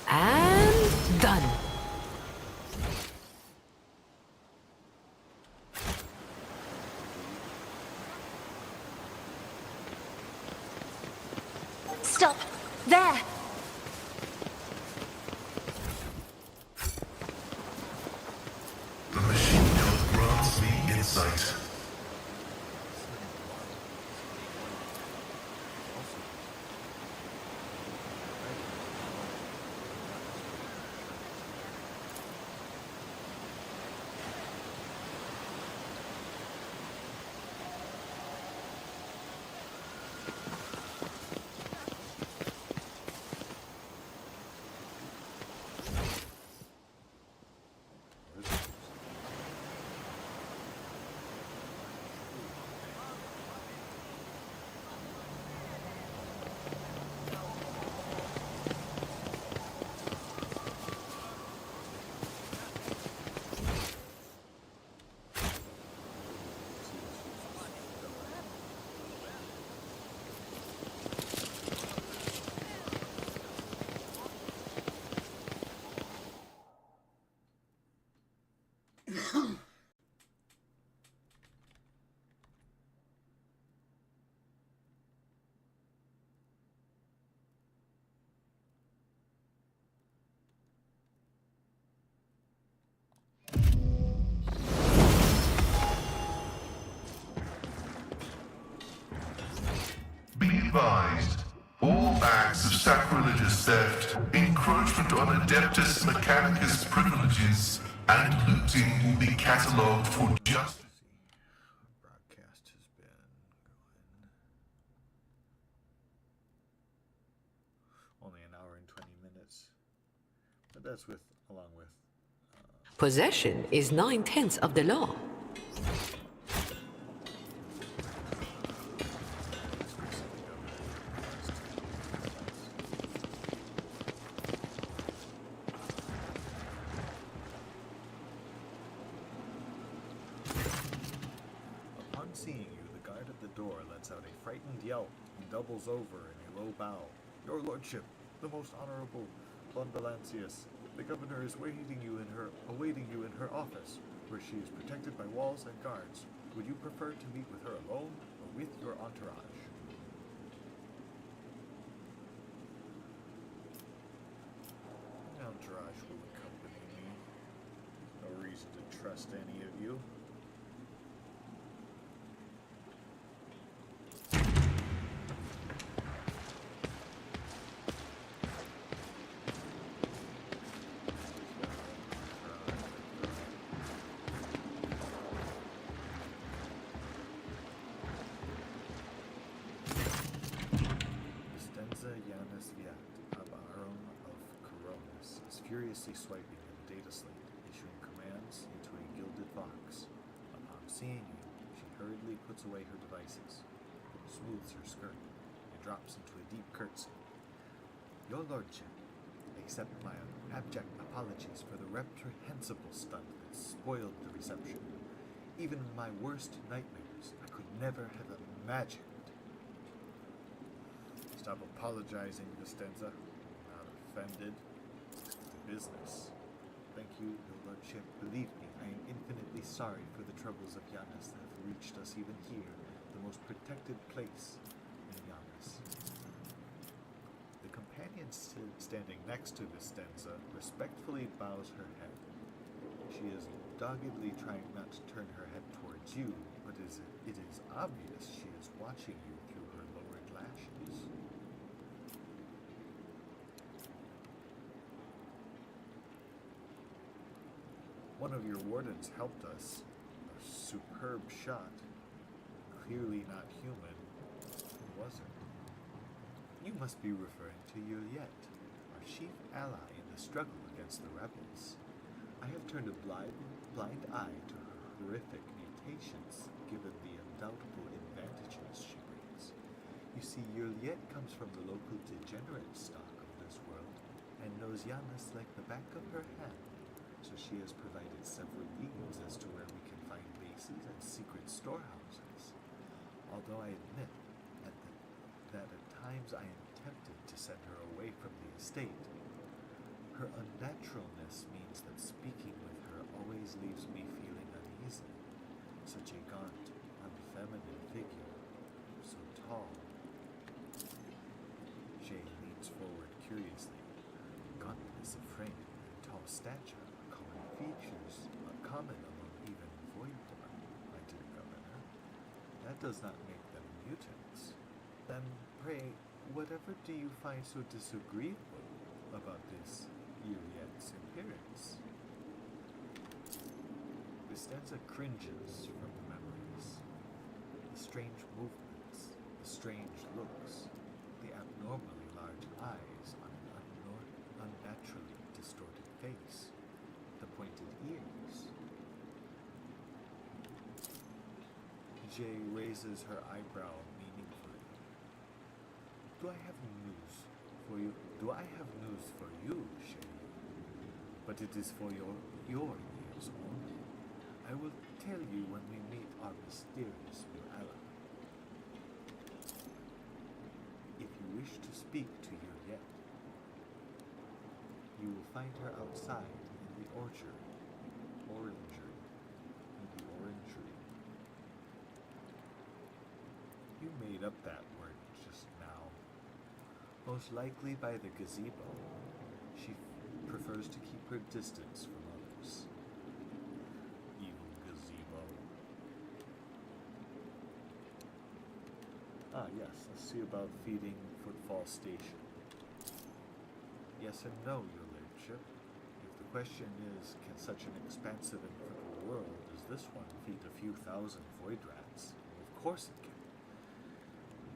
And done. shop. There. The machine code grants me insight. Be advised, all acts of sacrilegious theft, encroachment on Adeptus Mechanicus privileges, and looting will be catalogued for justice. Broadcast has been going only an hour and 20 minutes, but that's along with Possession is 9/10 of the law. Upon seeing you, the guard at the door lets out a frightened yelp and doubles over in a low bow. Your lordship, the most honorable Blondelancius, the governor is awaiting you in her office, where she is protected by walls and guards. Would you prefer to meet with her alone or with your entourage? The entourage will accompany me. No reason to trust any of you. Furiously swiping at the data slate, issuing commands into a gilded box. Upon seeing you, she hurriedly puts away her devices, smooths her skirt, and drops into a deep curtsy. Your lordship, accept my abject apologies for the reprehensible stunt that spoiled the reception. Even in my worst nightmares, I could never have imagined. Stop apologizing, Vistenza. I'm not offended. Business. Thank you, your lordship. Believe me, I am infinitely sorry for the troubles of Janus that have reached us even here, the most protected place in Janus. The companion standing next to Vistenza respectfully bows her head. She is doggedly trying not to turn her head towards you, but it is obvious she is watching you through her lowered lashes. One of your wardens helped us. A superb shot. Clearly not human, wasn't. You must be referring to Juliet, our chief ally in the struggle against the rebels. I have turned a blind eye to her horrific mutations, given the undoubtable advantages she brings. You see, Juliet comes from the local degenerate stock of this world, and knows Janus like the back of her hand. So she has provided several leads as to where we can find bases and secret storehouses. Although I admit that at times I am tempted to send her away from the estate. Her unnaturalness means that speaking with her always leaves me feeling uneasy. Such a gaunt, unfeminine figure, so tall. She forward curiously. Gauntness of frame and tall stature are common features, common among even voidborn, my dear governor. That does not make them mutants. Then, pray, whatever do you find so disagreeable about this Uriet's appearance? Costanza cringes from the memories. The strange movements, the strange looks, the abnormally large eyes on an unnaturally distorted face, the pointed ears. Jay raises her eyebrow meaningfully. Do I have news for you? Do I have news for you, Shay? But it is for your ears only. I will tell you when we meet our mysterious new ally. If you wish to speak to Uriet, you will find her outside in the orangery. You made up that word just now. Most likely by the gazebo. She prefers to keep her distance from others. Evil gazebo. Ah, yes, let's see about feeding Footfall Station. Yes and no, your lordship. If the question is, can such an expansive and fertile world as this one feed a few thousand void rats? Well, of course it can.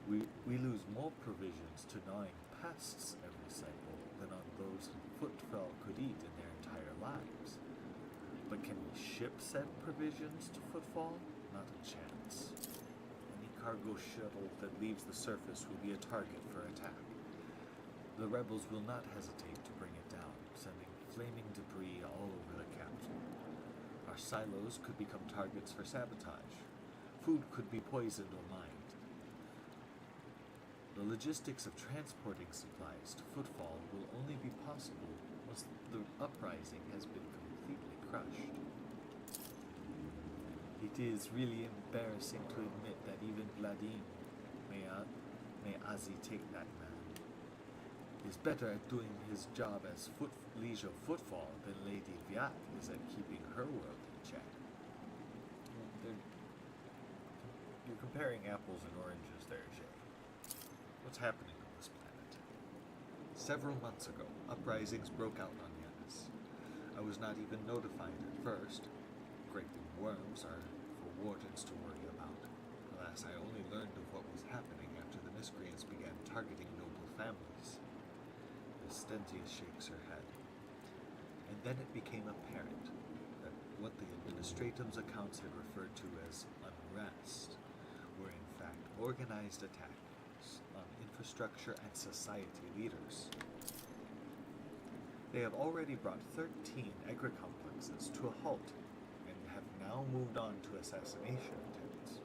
We lose more provisions to gnawing pests every cycle than on those Footfall could eat in their entire lives. But can we ship said provisions to Footfall? Not a chance. Any cargo shuttle that leaves the surface will be a target for attack. The rebels will not hesitate to bring it down, sending flaming debris all over the capital. Our silos could become targets for sabotage. Food could be poisoned or mined. The logistics of transporting supplies to Footfall will only be possible once the uprising has been completely crushed. It is really embarrassing to admit that even Vladim, may Azi take that man, is better at doing his job as Liege of Footfall than Lady Viat is at keeping her world in check. You're comparing apples and oranges there, Jay. What's happening on this planet? Several months ago, uprisings broke out on Yanis. I was not even notified at first. Great big worms are for wardens to worry about. Alas, I only learned of what was happening after the miscreants began targeting noble families. Estentia shakes her head. And then it became apparent that what the administratum's accounts had referred to as unrest were in fact organized attacks on infrastructure and society leaders. They have already brought 13 agri-complexes to a halt and have now moved on to assassination attempts.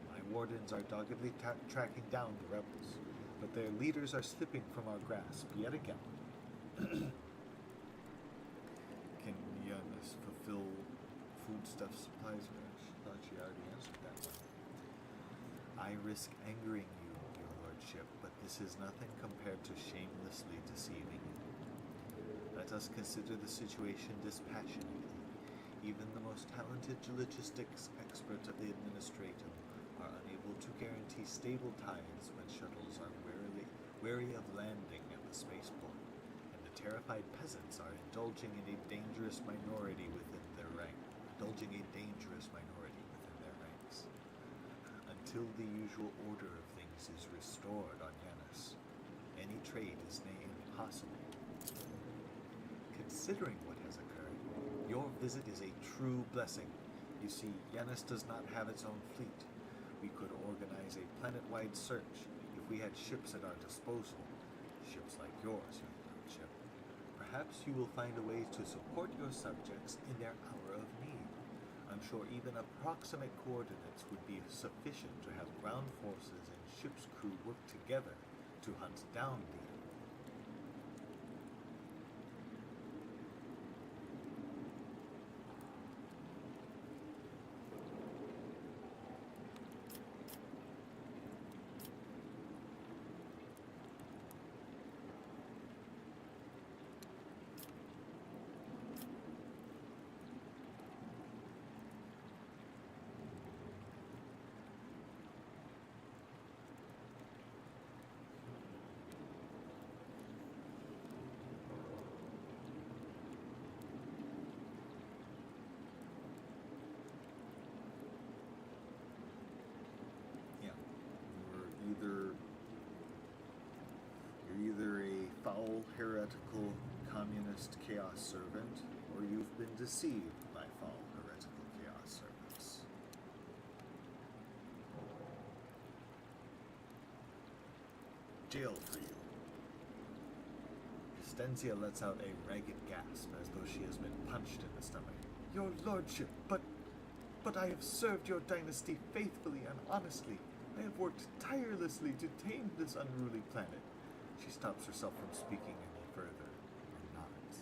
My wardens are doggedly tracking down the rebels, but their leaders are slipping from our grasp yet again. Can Yanis fulfill foodstuff supplies? I thought she already answered that one. I risk angering you, your lordship, but this is nothing compared to shamelessly deceiving you. Let us consider the situation dispassionately. Even the most talented logistics experts of the administratum are unable to guarantee stable tides when shuttles are wary of landing at the spaceport, and the terrified peasants are indulging a dangerous minority within their ranks. Until the usual order of things is restored on Yanis, any trade is nay impossible. Considering what has occurred, your visit is a true blessing. You see, Yanis does not have its own fleet. We could organize a planet-wide search if we had ships at our disposal. Ships like yours, your lordship. Perhaps you will find a way to support your subjects in their hour of need. I'm sure even approximate coordinates would be sufficient to have ground forces and ship's crew work together to hunt down the enemy. heretical communist chaos servant, or you've been deceived by foul heretical chaos servants. Jail for you. Stensia lets out a ragged gasp as though she has been punched in the stomach. Your lordship, but I have served your dynasty faithfully and honestly. I have worked tirelessly to tame this unruly planet. She stops herself from speaking any further and nods.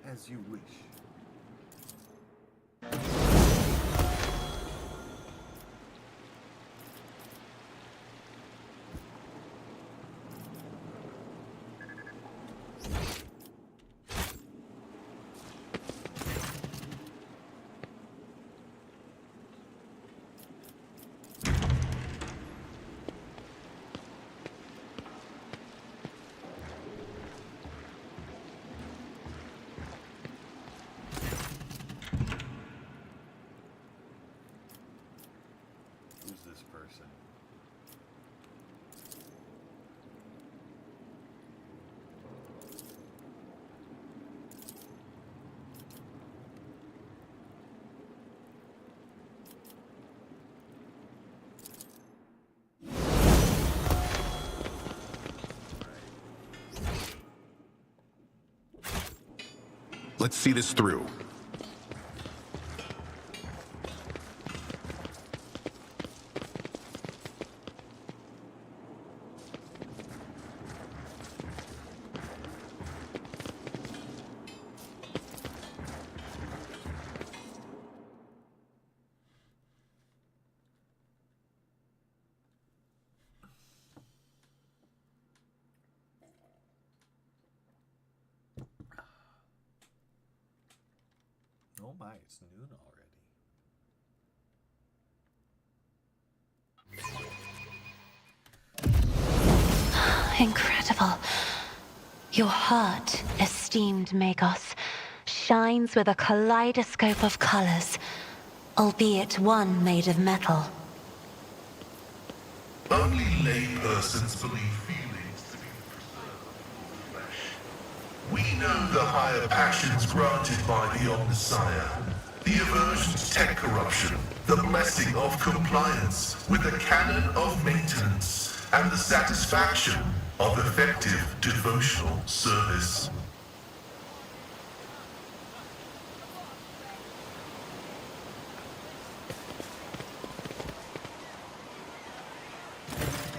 As you wish. This person. Let's see this through. Oh my, it's noon already. Incredible. Your heart, esteemed Magos, shines with a kaleidoscope of colors, albeit one made of metal. Only laypersons believe feelings to be preserved in the flesh. We know the higher passions granted by the Omnissiah, the aversion to tech corruption, the blessing of compliance with the canon of maintenance, and the satisfaction of effective devotional service.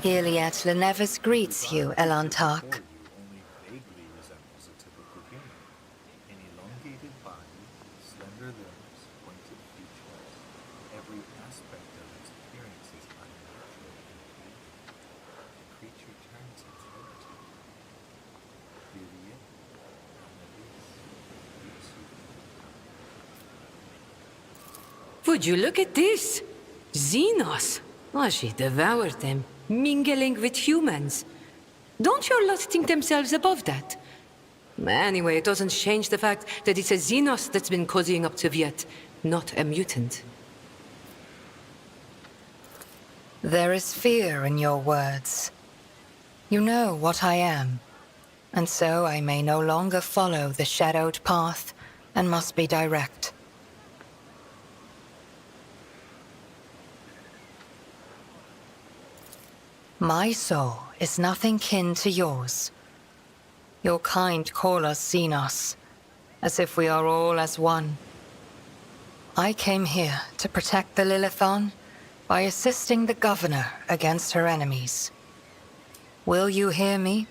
Iliad Lenevis greets you, Elantark. Only vaguely resembles a typical human. An elongated body, slender limbs, pointed features. Every aspect of its appearance is unnatural and alien. The creature turns its head to you. Iliad, Would you look at this? Xenos. Oh, she devoured them, mingling with humans. Don't your lot think themselves above that? Anyway, it doesn't change the fact that it's a Xenos that's been cozying up to Viet, not a mutant. There is fear in your words. You know what I am, and so I may no longer follow the shadowed path and must be direct. My soul is nothing kin to yours. Your kind call us Xenos, as if we are all as one. I came here to protect the Lilithon by assisting the governor against her enemies. Will you hear me,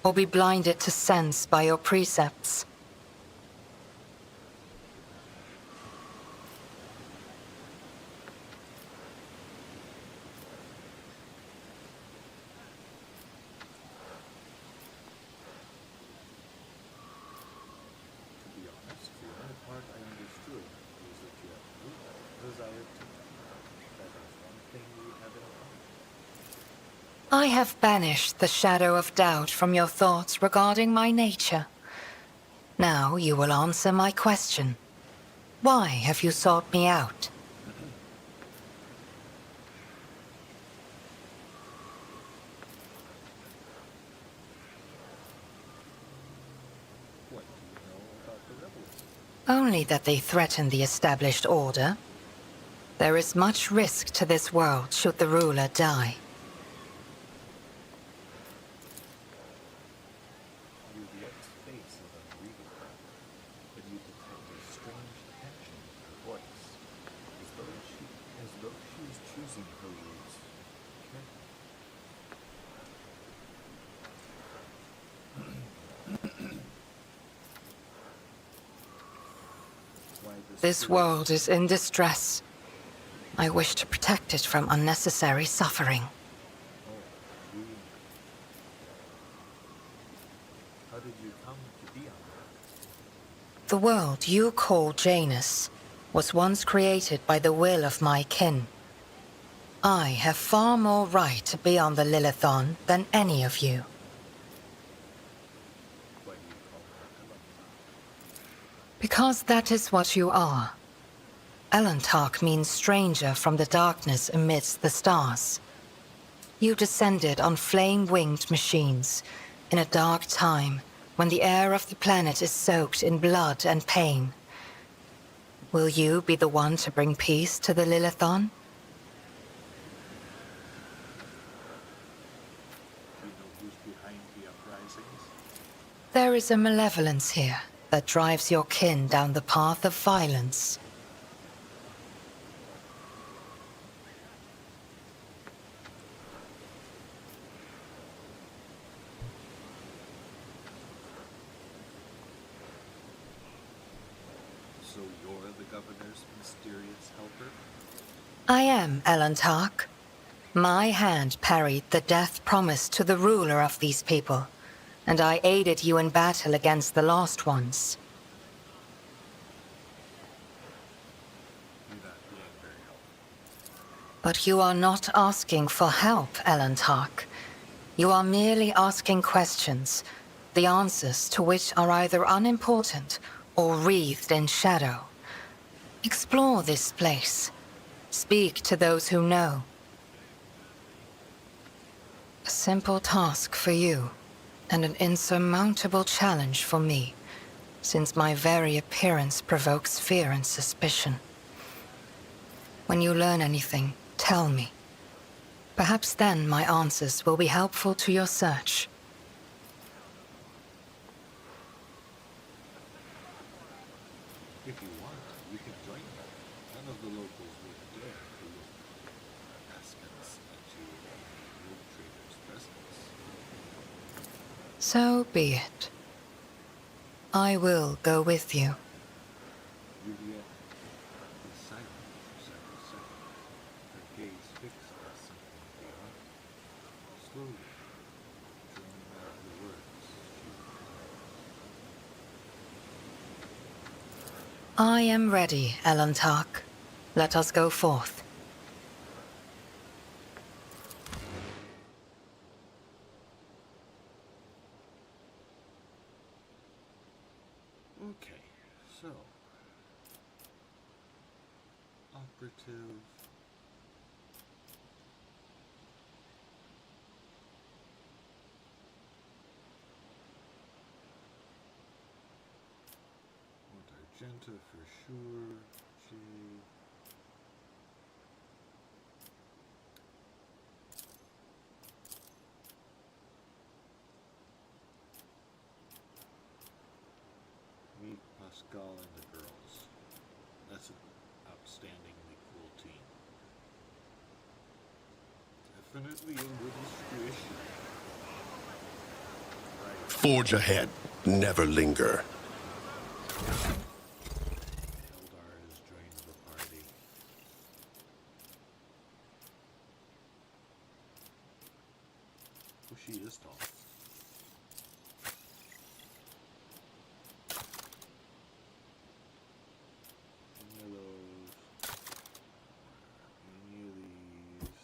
or be blinded to sense by your precepts? I have banished the shadow of doubt from your thoughts regarding my nature. Now you will answer my question. Why have you sought me out? Only that they threaten the established order. There is much risk to this world should the ruler die. Juliet's face is unreadable, but you detect a strange tension in her voice, as though she is choosing her words carefully. This world is in distress. I wish to protect it from unnecessary suffering. How did you come to be on Earth? The world you call Janus was once created by the will of my kin. I have far more right to be on the Lilithon than any of you. Why do you call her Elentar? Because that is what you are. Elentark means stranger from the darkness amidst the stars. You descended on flame-winged machines in a dark time when the air of the planet is soaked in blood and pain. Will you be the one to bring peace to the Lilithon? Do you know who's behind the uprisings? There is a malevolence here that drives your kin down the path of violence. So you're the governor's mysterious helper? I am Elentark. My hand parried the death promised to the ruler of these people, and I aided you in battle against the Lost Ones. You're not being very helpful. But you are not asking for help, Elentark. You are merely asking questions, the answers to which are either unimportant or wreathed in shadow. Explore this place. Speak to those who know. A simple task for you, and an insurmountable challenge for me, since my very appearance provokes fear and suspicion. When you learn anything, tell me. Perhaps then my answers will be helpful to your search. If you want, you can join me. None of the locals would dare to look askance at you in a road trader's presence. So be it. I will go with you. Juliet is silent for several seconds, her gaze fixed on something beyond. Slowly, drawing out the words she I am ready, Elentark. Let us go forth. Okay, so operative want Argenta for sure. J. Meet Pascal and the girls. That's an outstandingly cool team. Definitely a little squishy. Right. Forge ahead. Never linger. Eldar has joined the party. Oh, she is tall. Any of those? Any of these?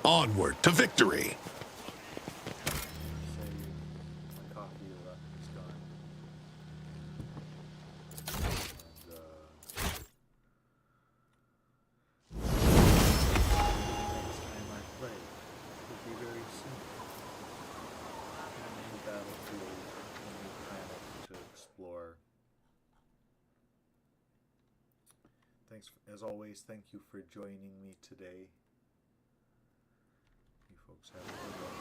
Onward to victory. My coffee is gone. Next time I play will be very soon. A new battlefield, a new planet to explore. Thanks, as always, thank you for joining me today. You folks have a good one.